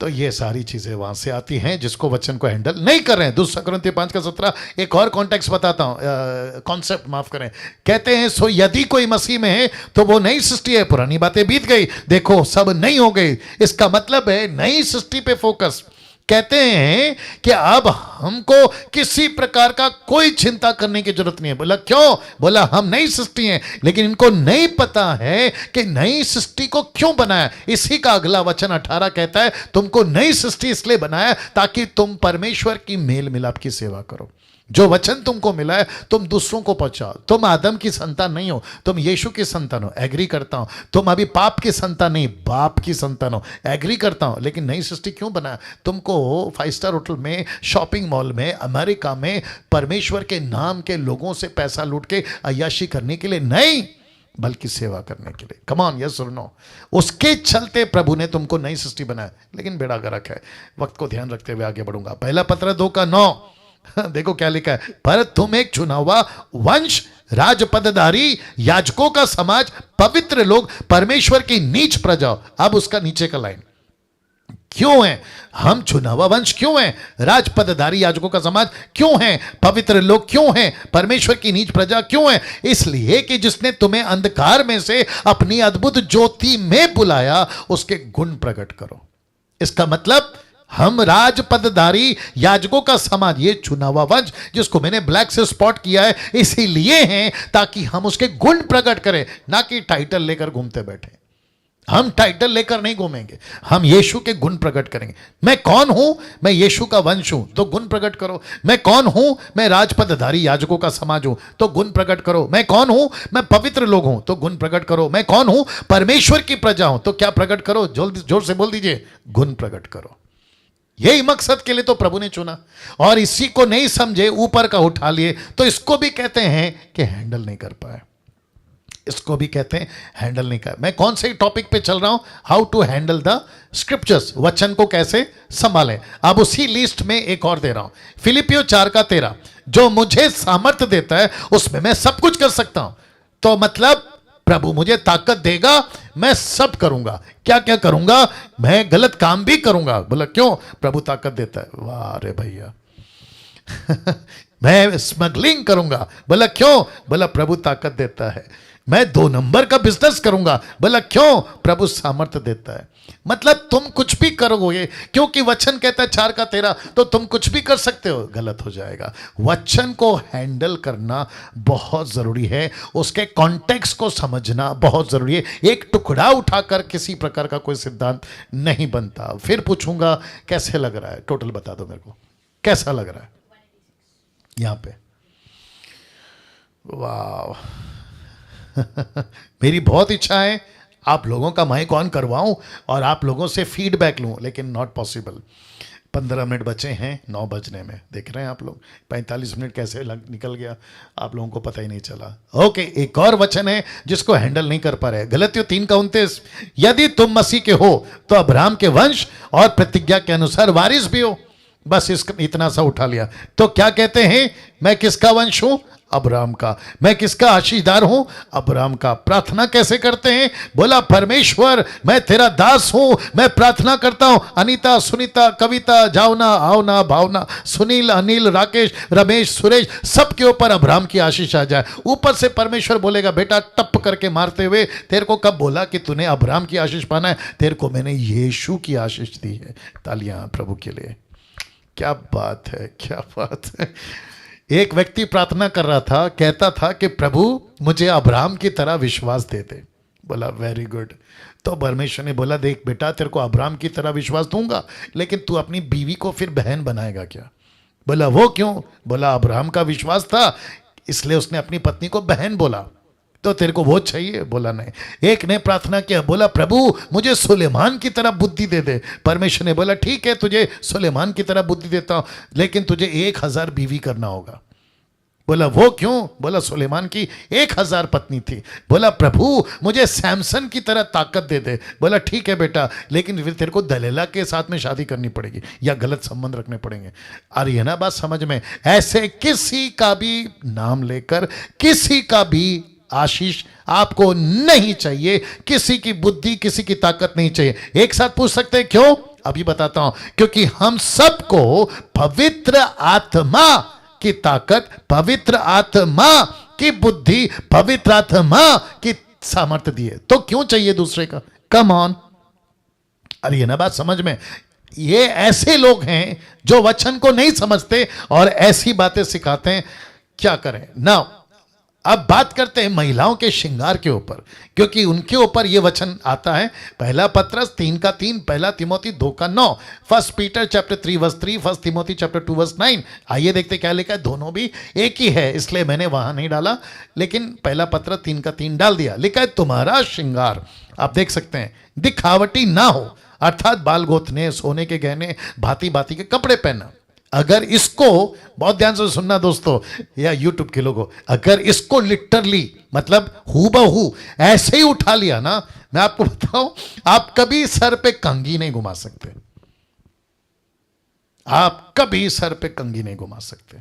तो ये सारी चीजें वहां से आती हैं जिसको वचन को हैंडल नहीं कर रहे हैं। 2 कुरिन्थियों 5:17 एक और कॉन्टेक्स्ट बताता हूं, कॉन्सेप्ट माफ करें। कहते हैं सो यदि कोई मसीह में है तो वो नई सृष्टि है, पुरानी बातें बीत गई, देखो सब नई हो गई। इसका मतलब है नई सृष्टि पे फोकस। कहते हैं कि अब हमको किसी प्रकार का कोई चिंता करने की जरूरत नहीं है। बोला क्यों? बोला हम नई सृष्टि हैं, लेकिन इनको नहीं पता है कि नई सृष्टि को क्यों बनाया। इसी का अगला वचन 18 कहता है तुमको नई सृष्टि इसलिए बनाया ताकि तुम परमेश्वर की मेल मिलाप की सेवा करो। जो वचन तुमको मिला है तुम दूसरों को पहुंचाओ। तुम आदम की संतान नहीं हो, तुम यीशु की संतान हो, एग्री करता हूं। तुम अभी पाप की संतान नहीं, बाप की संतान हो, एग्री करता हूं। लेकिन नई सृष्टि क्यों बनाया? तुमको 5 स्टार होटल में, शॉपिंग मॉल में, अमेरिका में परमेश्वर के नाम के लोगों से पैसा लूट के अय्याशी करने के लिए नहीं, बल्कि सेवा करने के लिए। कम ऑन, यस और नो? उसके चलते प्रभु ने तुमको नई सृष्टि बनाया। लेकिन बेड़ा गर्क है, वक्त को ध्यान रखते हुए आगे बढ़ूंगा। पहला पत्र 2:9 देखो क्या लिखा है, पर तुम एक चुना हुआ वंश, राजपदधारी, याजकों का समाज, पवित्र लोग, परमेश्वर की नीच प्रजा। अब उसका नीचे का लाइन क्यों है? हम चुना हुआ वंश क्यों है? राजपदधारी, याजकों का समाज क्यों है? पवित्र लोग क्यों हैं? परमेश्वर की नीच प्रजा क्यों है? इसलिए कि जिसने तुम्हें अंधकार में से अपनी अद्भुत ज्योति में बुलाया, उसके गुण प्रकट करो। इसका मतलब हम राजपदधारी, याजकों का समाज, ये चुना हुआ वंश जिसको मैंने ब्लैक से स्पॉट किया है, इसीलिए हैं ताकि हम उसके गुण प्रकट करें, ना कि टाइटल लेकर घूमते बैठे। हम टाइटल लेकर नहीं घूमेंगे, हम यीशु के गुण प्रकट करेंगे। मैं कौन हूं? मैं यीशु का वंश हूं, तो गुण प्रकट करो। मैं कौन हूं? मैं राजपदधारी, याजकों का समाज हूं, तो गुण प्रकट करो। मैं कौन हूं? मैं पवित्र लोग हूं, तो गुण प्रकट करो। मैं कौन हूं? परमेश्वर की प्रजा हूं, तो क्या प्रकट करो? जोर से बोल दीजिए, गुण प्रकट करो। यही मकसद के लिए तो प्रभु ने चुना। और इसी को नहीं समझे, ऊपर का उठा लिए, तो इसको भी कहते हैं कि हैंडल नहीं कर पाए। इसको भी कहते हैं हैंडल नहीं कर। मैं कौन से टॉपिक पे चल रहा हूं? How to handle the scriptures, वचन को कैसे संभालें। अब उसी लिस्ट में एक और दे रहा हूं, फिलिपियो 4:13, जो मुझे सामर्थ्य देता है उसमें मैं सब कुछ कर सकता हूं। तो मतलब प्रभु मुझे ताकत देगा, मैं सब करूंगा। क्या क्या करूंगा? मैं गलत काम भी करूंगा। बोला क्यों? प्रभु ताकत देता है। वाह रे भैया मैं स्मगलिंग करूंगा। बोला क्यों? बोला प्रभु ताकत देता है। मैं 2 नंबर का बिजनेस करूंगा। बोला क्यों? प्रभु सामर्थ्य देता है। मतलब तुम कुछ भी करोगे, क्योंकि वचन कहता है 4 का 13, तो तुम कुछ भी कर सकते हो, गलत हो जाएगा। वचन को हैंडल करना बहुत जरूरी है, उसके कॉन्टेक्स्ट को समझना बहुत जरूरी है। एक टुकड़ा उठाकर किसी प्रकार का कोई सिद्धांत नहीं बनता। फिर पूछूंगा कैसे लग रहा है, टोटल बता दो मेरे को, कैसा लग रहा है यहां पे? वाह मेरी बहुत इच्छा है आप लोगों का माइक ऑन करवाऊं और आप लोगों से फीडबैक लूं, लेकिन नॉट पॉसिबल। 15 मिनट बचे हैं 9 बजने में, देख रहे हैं आप लोग 45 मिनट कैसे निकल गया आप लोगों को पता ही नहीं चला। ओके, एक और वचन है जिसको हैंडल नहीं कर पा रहे, गलतियों 3:29, यदि तुम मसीह के हो तो अब्राहम के वंश और प्रतिज्ञा के अनुसार वारिस भी हो। बस इतना सा उठा लिया। तो क्या कहते हैं? मैं किसका वंश हूं? अब्राहम का। मैं किसका आशीषदार हूं? अब्राहम का। प्रार्थना कैसे करते हैं? बोला परमेश्वर मैं तेरा दास हूं, मैं प्रार्थना करता हूं। अनीता, सुनीता, कविता, जावना, आवना, भावना, सुनील, अनिल, राकेश, रमेश, सुरेश, सबके ऊपर अब्राहम की आशीष आ जाए। ऊपर से परमेश्वर बोलेगा बेटा टप करके मारते हुए, तेरे को कब बोला कि तूने अब्राहम की आशीष पाना है? तेरे को मैंने यीशु की आशीष दी है। तालियां प्रभु के लिए। क्या बात है, क्या बात है। एक व्यक्ति प्रार्थना कर रहा था, कहता था कि प्रभु मुझे अब्राहम की तरह विश्वास दे दे। बोला वेरी गुड। तो परमेश्वर ने बोला देख बेटा तेरे को अब्राहम की तरह विश्वास दूंगा, लेकिन तू अपनी बीवी को फिर बहन बनाएगा क्या? बोला वो क्यों? बोला अब्राहम का विश्वास था इसलिए उसने अपनी पत्नी को बहन बोला, तो तेरे को वो चाहिए? बोला नहीं। एक ने प्रार्थना किया, बोला प्रभु मुझे सुलेमान की तरह बुद्धि दे दे। परमेश्वर ने बोला ठीक है तुझे सुलेमान की तरह बुद्धि देता हूं, लेकिन तुझे 1000 बीवी करना होगा। बोला वो क्यों? बोला सुलेमान की 1000 पत्नी थी। बोला प्रभु मुझे सैमसन की तरह ताकत दे दे। बोला ठीक है बेटा, लेकिन फिर तेरे को दलीला के साथ में शादी करनी पड़ेगी या गलत संबंध रखने पड़ेंगे। आ रही है ना बात समझ में? ऐसे किसी का भी नाम लेकर किसी का भी आशीष आपको नहीं चाहिए, किसी की बुद्धि किसी की ताकत नहीं चाहिए। एक साथ पूछ सकते हैं क्यों? अभी बताता हूं। क्योंकि हम सबको पवित्र आत्मा की ताकत, पवित्र आत्मा की बुद्धि, पवित्र आत्मा की सामर्थ्य दी है। तो क्यों चाहिए दूसरे का? Come on. अरे ये ना बात समझ में? ये ऐसे लोग हैं जो वचन को नहीं समझते और ऐसी बातें सिखाते हैं। क्या करें ना? अब बात करते हैं महिलाओं के श्रृंगार के ऊपर, क्योंकि उनके ऊपर यह वचन आता है। पहला पत्रस 3:3, पहला Timothy 2:9, 1 Peter chapter 3:3, 1 Timothy chapter 2:9। आइए देखते क्या लिखा है। दोनों भी एक ही है इसलिए मैंने वहां नहीं डाला, लेकिन पहला पत्र 3:3 डाल दिया। लिखा है तुम्हारा श्रृंगार, आप देख सकते हैं, दिखावटी ना हो, अर्थात बाल गोथने, सोने के गहने, भांति भांति के कपड़े पहनना। अगर इसको बहुत ध्यान से सुनना दोस्तों या यूट्यूब के लोगों, अगर इसको लिटरली मतलब हूबहू ऐसे ही उठा लिया ना, मैं आपको बताऊं आप कभी सर पे कंघी नहीं घुमा सकते। आप कभी सर पे कंघी नहीं घुमा सकते।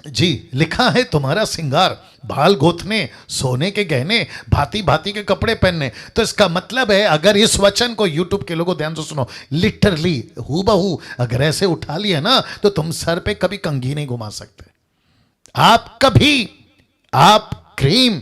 जी लिखा है तुम्हारा श्रृंगार, बाल गोथने, सोने के गहने, भांति भांति के कपड़े पहनने। तो इसका मतलब है अगर इस वचन को यूट्यूब के लोगों ध्यान से सुनो, लिटरली हूबहू अगर ऐसे उठा लिया ना तो तुम सर पे कभी कंघी नहीं घुमा सकते। आप कभी आप क्रीम,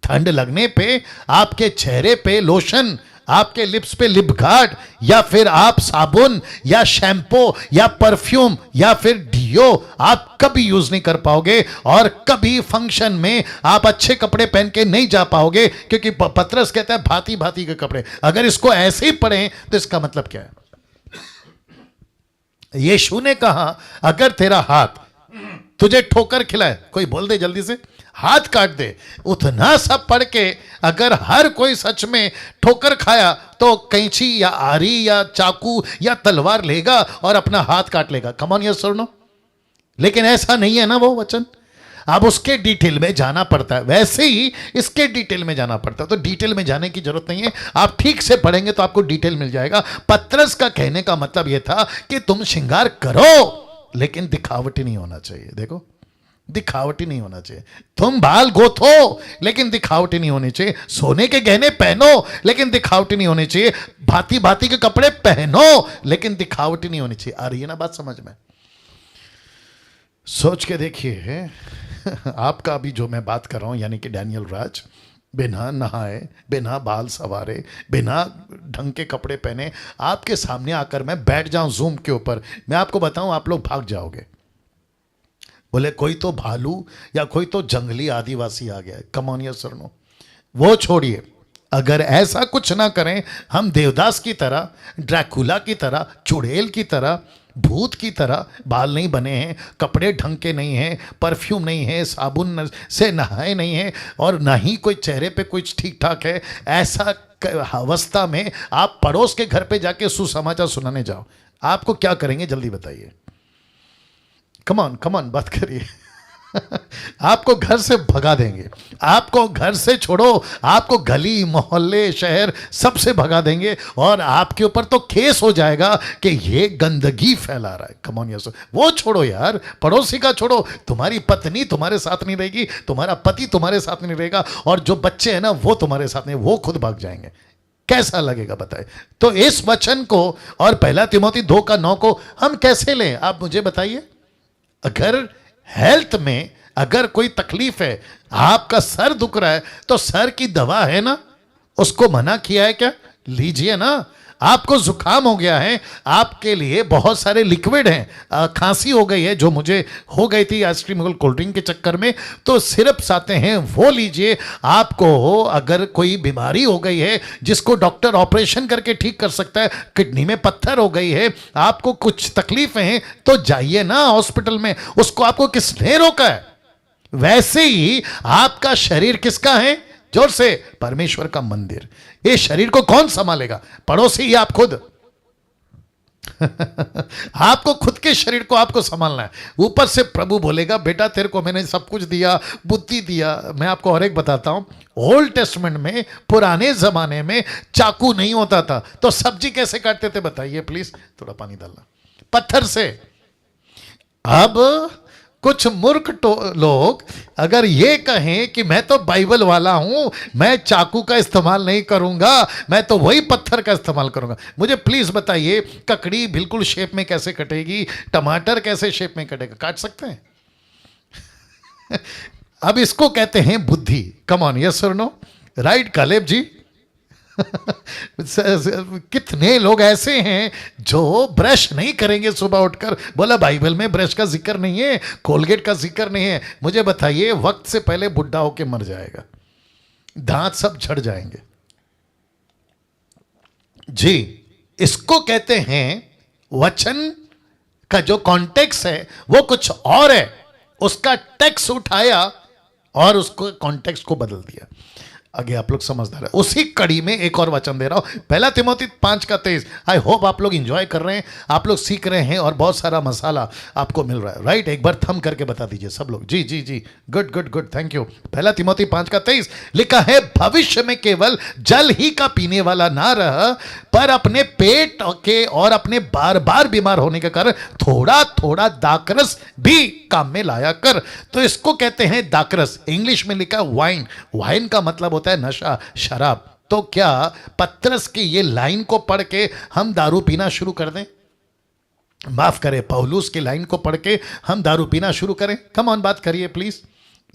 ठंड लगने पे आपके चेहरे पे लोशन, आपके लिप्स पे लिप गार्ड, या फिर आप साबुन या शैम्पू या परफ्यूम या फिर डियो आप कभी यूज नहीं कर पाओगे। और कभी फंक्शन में आप अच्छे कपड़े पहन के नहीं जा पाओगे, क्योंकि पत्रस कहता है भांति भांति के कपड़े। अगर इसको ऐसे ही पढ़ें तो इसका मतलब क्या है? यीशु ने कहा अगर तेरा हाथ तुझे ठोकर खिलाए, कोई बोल दे जल्दी से, हाथ काट दे। उतना सब पढ़ के अगर हर कोई सच में ठोकर खाया तो कैंची या आरी या चाकू या तलवार लेगा और अपना हाथ काट लेगा। कम ऑन यस और नो? लेकिन ऐसा नहीं है ना वो वचन। अब उसके डिटेल में जाना पड़ता है, वैसे ही इसके डिटेल में जाना पड़ता है। तो डिटेल में जाने की जरूरत नहीं है, आप ठीक से पढ़ेंगे तो आपको डिटेल मिल जाएगा। पत्रस का कहने का मतलब यह था कि तुम श्रृंगार करो लेकिन दिखावटी नहीं होना चाहिए। देखो दिखावटी नहीं होना चाहिए। तुम बाल गोथो लेकिन दिखावटी नहीं होनी चाहिए। सोने के गहने पहनो लेकिन दिखावटी नहीं होनी चाहिए। भांति भांति के कपड़े पहनो लेकिन दिखावटी नहीं होनी चाहिए। आ रही है ना बात समझ में? सोच के देखिए, आपका अभी जो मैं बात कर रहा हूं यानी कि डैनियल राज बिना नहाए, बिना बाल संवारे, बिना ढंग के कपड़े पहने आपके सामने आकर मैं बैठ जाऊं जूम के ऊपर, मैं आपको बताऊं आप लोग भाग जाओगे। बोले कोई तो भालू या कोई तो जंगली आदिवासी आ गया है। कम ऑन यस और नो, वो छोड़िए। अगर ऐसा कुछ ना करें, हम देवदास की तरह, ड्रैकुला की तरह, चुड़ैल की तरह, भूत की तरह, बाल नहीं बने हैं, कपड़े ढंग के नहीं हैं, परफ्यूम नहीं है, साबुन से नहाए नहीं हैं, और ना ही कोई चेहरे पे कुछ ठीक ठाक है, ऐसा अवस्था में आप पड़ोस के घर पे जाके सुसमाचार सुनाने जाओ, आपको क्या करेंगे जल्दी बताइए। कम ऑन बात करिए। आपको घर से भगा देंगे, आपको घर से छोड़ो, आपको गली मोहल्ले शहर सबसे भगा देंगे, और आपके ऊपर तो केस हो जाएगा कि ये गंदगी फैला रहा है। कम ऑन यस, वो छोड़ो यार, पड़ोसी का छोड़ो, तुम्हारी पत्नी तुम्हारे साथ नहीं रहेगी, तुम्हारा पति तुम्हारे साथ नहीं रहेगा, और जो बच्चे हैं ना वो तुम्हारे साथ नहीं, वो खुद भाग जाएंगे। कैसा लगेगा बताए। तो इस वचन को और 1 तिमोथी 2:9 को हम कैसे लें, आप मुझे बताइए। अगर हेल्थ में अगर कोई तकलीफ है, आपका सर दुख रहा है, तो सर की दवा है ना, उसको मना किया है क्या, लीजिए ना। आपको जुकाम हो गया है, आपके लिए बहुत सारे लिक्विड हैं, खांसी हो गई है जो मुझे हो गई थी आइसक्रीम और कोल्ड ड्रिंक के चक्कर में, तो सिरप्स आते हैं वो लीजिए। आपको अगर कोई बीमारी हो गई है जिसको डॉक्टर ऑपरेशन करके ठीक कर सकता है, किडनी में पत्थर हो गई है, आपको कुछ तकलीफें हैं, तो जाइए ना हॉस्पिटल में, उसको आपको किसने रोका है। वैसे ही आपका शरीर किसका है, जोर से, परमेश्वर का मंदिर। ये शरीर को कौन संभालेगा, पड़ोसी या आप खुद। आपको खुद के शरीर को आपको संभालना है। ऊपर से प्रभु बोलेगा बेटा तेरे को मैंने सब कुछ दिया, बुद्धि दिया। मैं आपको और एक बताता हूं, ओल्ड टेस्टमेंट में, पुराने जमाने में चाकू नहीं होता था, तो सब्जी कैसे काटते थे बताइए प्लीज, थोड़ा पानी डालना, पत्थर से। अब कुछ मूर्ख लोग अगर ये कहें कि मैं तो बाइबल वाला हूं, मैं चाकू का इस्तेमाल नहीं करूंगा, मैं तो वही पत्थर का इस्तेमाल करूंगा। मुझे प्लीज बताइए, ककड़ी बिल्कुल शेप में कैसे कटेगी, टमाटर कैसे शेप में कटेगा, काट सकते हैं। अब इसको कहते हैं बुद्धि। कम ऑन यस और नो, राइट कालेब जी। कितने लोग ऐसे हैं जो ब्रश नहीं करेंगे सुबह उठकर, बोला बाइबल में ब्रश का जिक्र नहीं है, कोलगेट का जिक्र नहीं है। मुझे बताइए, वक्त से पहले बुढ़ा होके मर जाएगा, दांत सब झड़ जाएंगे जी। इसको कहते हैं, वचन का जो कॉन्टेक्स्ट है वो कुछ और है, उसका टेक्स्ट उठाया और उसको कॉन्टेक्स्ट को बदल दिया। आगे आप लोग समझदार है। उसी कड़ी में एक और वचन दे रहा हूं, 1 तिमोथी 5:23। आई होप आप लोग एंजॉय कर रहे हैं, आप लोग सीख रहे हैं, और बहुत सारा मसाला आपको मिल रहा है, राइट। एक बार थम करके बता दीजिए सब लोग, जी जी जी, good good good, thank you. 1 Timothy 5:23 लिखा है, भविष्य में केवल जल ही का पीने वाला ना रह, पर अपने पेट के और अपने बार बार बीमार होने के कारण थोड़ा थोड़ा दाकरस भी काम में लाया कर। तो इसको कहते हैं दाकरस, इंग्लिश में लिखा वाइन। वाइन का मतलब होता है नशा, शराब। तो क्या पत्रस की ये लाइन को पढ़ के हम दारू पीना शुरू कर दें, माफ करें, पौलुस की लाइन को पढ़ के हम दारू पीना शुरू करें? कम ऑन बात करिए प्लीज।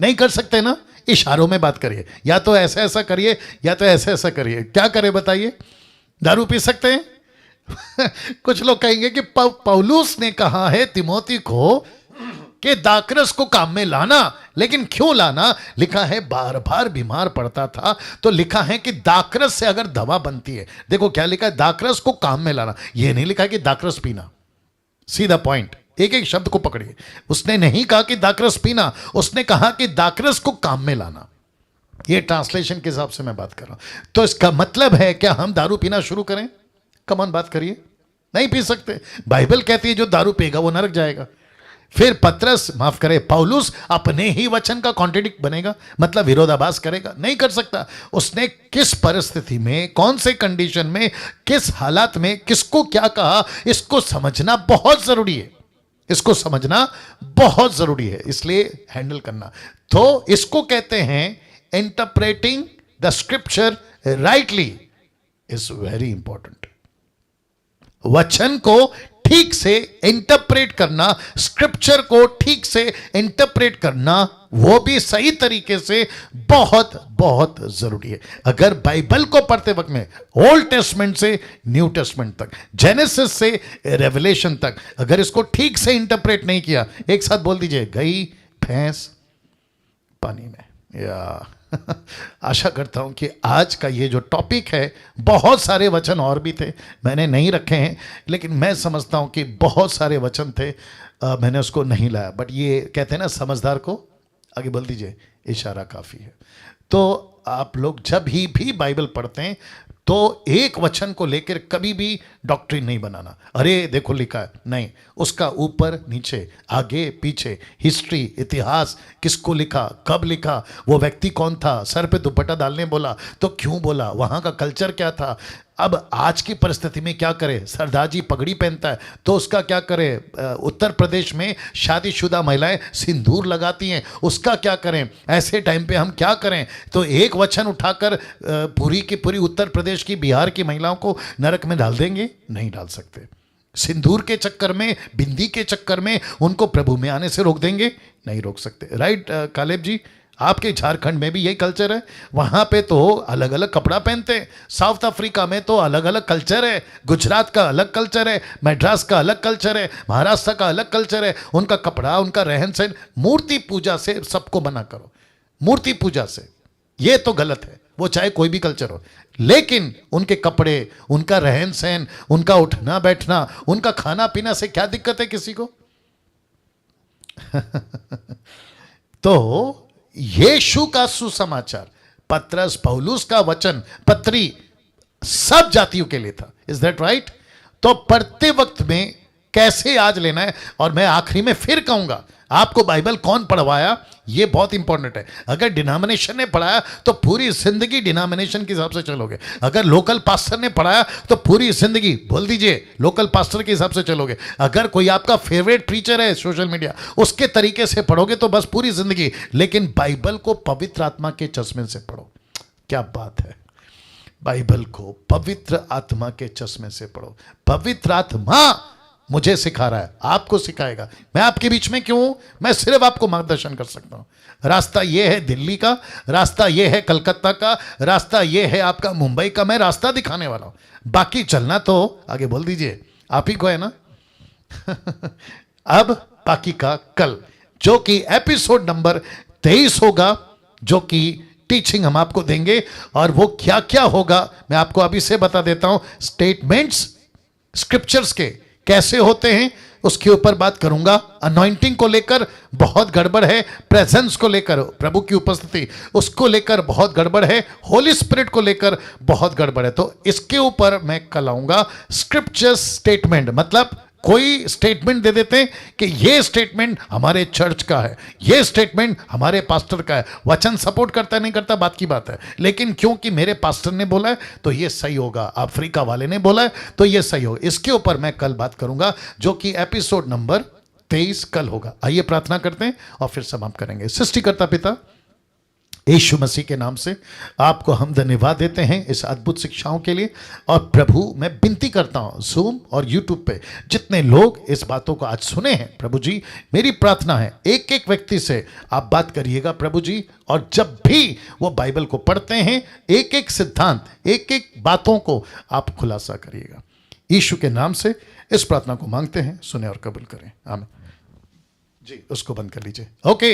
नहीं कर सकते ना, इशारों में बात करिए, या तो ऐसा ऐसा करिए या तो ऐसा ऐसा करिए। क्या करें बताइए, दारू पी सकते हैं? कुछ लोग कहेंगे कि पौलुस ने कहा है तिमोथी को कि दाकरस को काम में लाना, लेकिन क्यों लाना? लिखा है बार बार बीमार पड़ता था, तो लिखा है कि दाकरस से अगर दवा बनती है। देखो क्या लिखा है, दाकरस को काम में लाना, यह नहीं लिखा है कि दाकरस पीना। सीधा पॉइंट, एक एक शब्द को पकड़िए। उसने नहीं कहा कि दाकरस पीना, उसने कहा कि दाकरस को काम में लाना। ये ट्रांसलेशन के हिसाब से मैं बात कर रहा हूं। तो इसका मतलब है क्या हम दारू पीना शुरू करें? कम ऑन बात करिए, नहीं पी सकते। बाइबल कहती है जो दारू पिएगा वो नरक जाएगा। फिर पत्रस, माफ करे, पौलुस अपने ही वचन का कॉन्ट्रडिक्ट बनेगा, मतलब विरोधाभास करेगा? नहीं कर सकता। उसने किस परिस्थिति में, कौन से कंडीशन में, किस हालात में किसको क्या कहा, इसको समझना बहुत जरूरी है। इसको समझना बहुत जरूरी है, इसलिए हैंडल करना। तो इसको कहते हैं interpreting the scripture rightly is very important. वचन को ठीक से इंटरप्रेट इंटरप्रेट करना, स्क्रिप्चर को ठीक से इंटरप्रेट करना, वो भी सही तरीके से बहुत बहुत जरूरी है। अगर बाइबल को पढ़ते वक्त में ओल्ड टेस्टमेंट से न्यू टेस्टमेंट तक, जेनेसिस से रेवलेशन तक, अगर इसको ठीक से इंटरप्रेट नहीं किया, एक साथ बोल दीजिए, गई भैंस पानी में। या आशा करता हूं कि आज का ये जो टॉपिक है, बहुत सारे वचन और भी थे, मैंने नहीं रखे हैं, लेकिन मैं समझता हूं कि बहुत सारे वचन थे, मैंने उसको नहीं लाया। बट ये कहते हैं ना, समझदार को आगे बोल दीजिए, इशारा काफ़ी है। तो आप लोग जब ही भी बाइबल पढ़ते हैं तो एक वचन को लेकर कभी भी डॉक्ट्रिन नहीं बनाना, अरे देखो लिखा है, नहीं, उसका ऊपर नीचे आगे पीछे हिस्ट्री, इतिहास, किसको लिखा, कब लिखा, वो व्यक्ति कौन था, सर पे दुपट्टा डालने बोला तो क्यों बोला, वहाँ का कल्चर क्या था, अब आज की परिस्थिति में क्या करें, सरदार जी पगड़ी पहनता है तो उसका क्या करें, उत्तर प्रदेश में शादीशुदा महिलाएं सिंदूर लगाती हैं, उसका क्या करें, ऐसे टाइम पे हम क्या करें। तो एक वचन उठाकर पूरी की पूरी उत्तर प्रदेश की, बिहार की महिलाओं को नरक में डाल देंगे? नहीं डाल सकते। सिंदूर के चक्कर में, बिंदी के चक्कर में उनको प्रभु में आने से रोक देंगे? नहीं रोक सकते। राइट कालेब जी, आपके झारखंड में भी यही कल्चर है, वहाँ पे तो अलग अलग कपड़ा पहनते हैं, साउथ अफ्रीका में तो अलग अलग कल्चर है, गुजरात का अलग कल्चर है, मद्रास का अलग कल्चर है, महाराष्ट्र का अलग कल्चर है, उनका कपड़ा, उनका रहन सहन। मूर्ति पूजा से सबको मना करो, मूर्ति पूजा से, ये तो गलत है, वो चाहे कोई भी कल्चर हो, लेकिन उनके कपड़े, उनका रहन सहन, उनका उठना बैठना, उनका खाना पीना से क्या दिक्कत है किसी को? तो यीशु का सुसमाचार, पत्रस पौलुस का वचन पत्री सब जातियों के लिए था। Is that right? तो पढ़ते वक्त में कैसे आज लेना है। और मैं आखिरी में फिर कहूंगा, आपको बाइबल कौन पढ़वाया, ये बहुत इंपॉर्टेंट है। अगर डिनोमिनेशन ने पढ़ाया तो पूरी जिंदगी डिनोमिनेशन के हिसाब से चलोगे, अगर लोकल पास्टर ने पढ़ाया तो पूरी जिंदगी, बोल दीजिए, लोकल पास्टर के हिसाब से चलोगे। अगर कोई आपका फेवरेट प्रीचर है सोशल मीडिया, उसके तरीके से पढ़ोगे तो बस पूरी जिंदगी। लेकिन बाइबल को पवित्र आत्मा के चश्मे से पढ़ो। क्या बात है, बाइबल को पवित्र आत्मा के चश्मे से पढ़ो। पवित्र आत्मा मुझे सिखा रहा है, आपको सिखाएगा। मैं आपके बीच में क्यों हूं? मैं सिर्फ आपको मार्गदर्शन कर सकता हूं। रास्ता ये है दिल्ली का, रास्ता ये है कलकत्ता का, रास्ता ये है आपका मुंबई का, मैं रास्ता दिखाने वाला हूं। बाकी चलना तो आगे बोल दीजिए आप ही को है ना। अब बाकी का कल, जो कि एपिसोड नंबर 23 होगा, जो कि टीचिंग हम आपको देंगे, और वो क्या क्या होगा मैं आपको अभी से बता देता हूं। स्टेटमेंट्स स्क्रिप्चर्स के कैसे होते हैं उसके ऊपर बात करूंगा। अनॉइंटिंग को लेकर बहुत गड़बड़ है, प्रेजेंस को लेकर, प्रभु की उपस्थिति, उसको लेकर बहुत गड़बड़ है, होली स्पिरिट को लेकर बहुत गड़बड़ है। तो इसके ऊपर मैं कल आऊंगा। स्क्रिप्चर स्टेटमेंट मतलब कोई स्टेटमेंट दे देते हैं कि ये स्टेटमेंट हमारे चर्च का है, ये स्टेटमेंट हमारे पास्टर का है। वचन सपोर्ट करता नहीं करता बात की बात है, लेकिन क्योंकि मेरे पास्टर ने बोला है तो ये सही होगा, अफ्रीका वाले ने बोला है तो ये सही होगा। इसके ऊपर मैं कल बात करूंगा, जो कि एपिसोड नंबर 23 कल होगा। आइए प्रार्थना करते हैं और फिर समाप्त करेंगे। सृष्टिकर्ता पिता, यीशु मसीह के नाम से आपको हम धन्यवाद देते हैं इस अद्भुत शिक्षाओं के लिए। और प्रभु मैं विनती करता हूं, जूम और यूट्यूब पे जितने लोग इस बातों को आज सुने हैं, प्रभु जी मेरी प्रार्थना है एक एक व्यक्ति से आप बात करिएगा प्रभु जी। और जब भी वो बाइबल को पढ़ते हैं, एक एक सिद्धांत, एक एक बातों को आप खुलासा करिएगा। यीशु के नाम से इस प्रार्थना को मांगते हैं, सुने और कबूल करें, आमीन। जी उसको बंद कर लीजिए। ओके।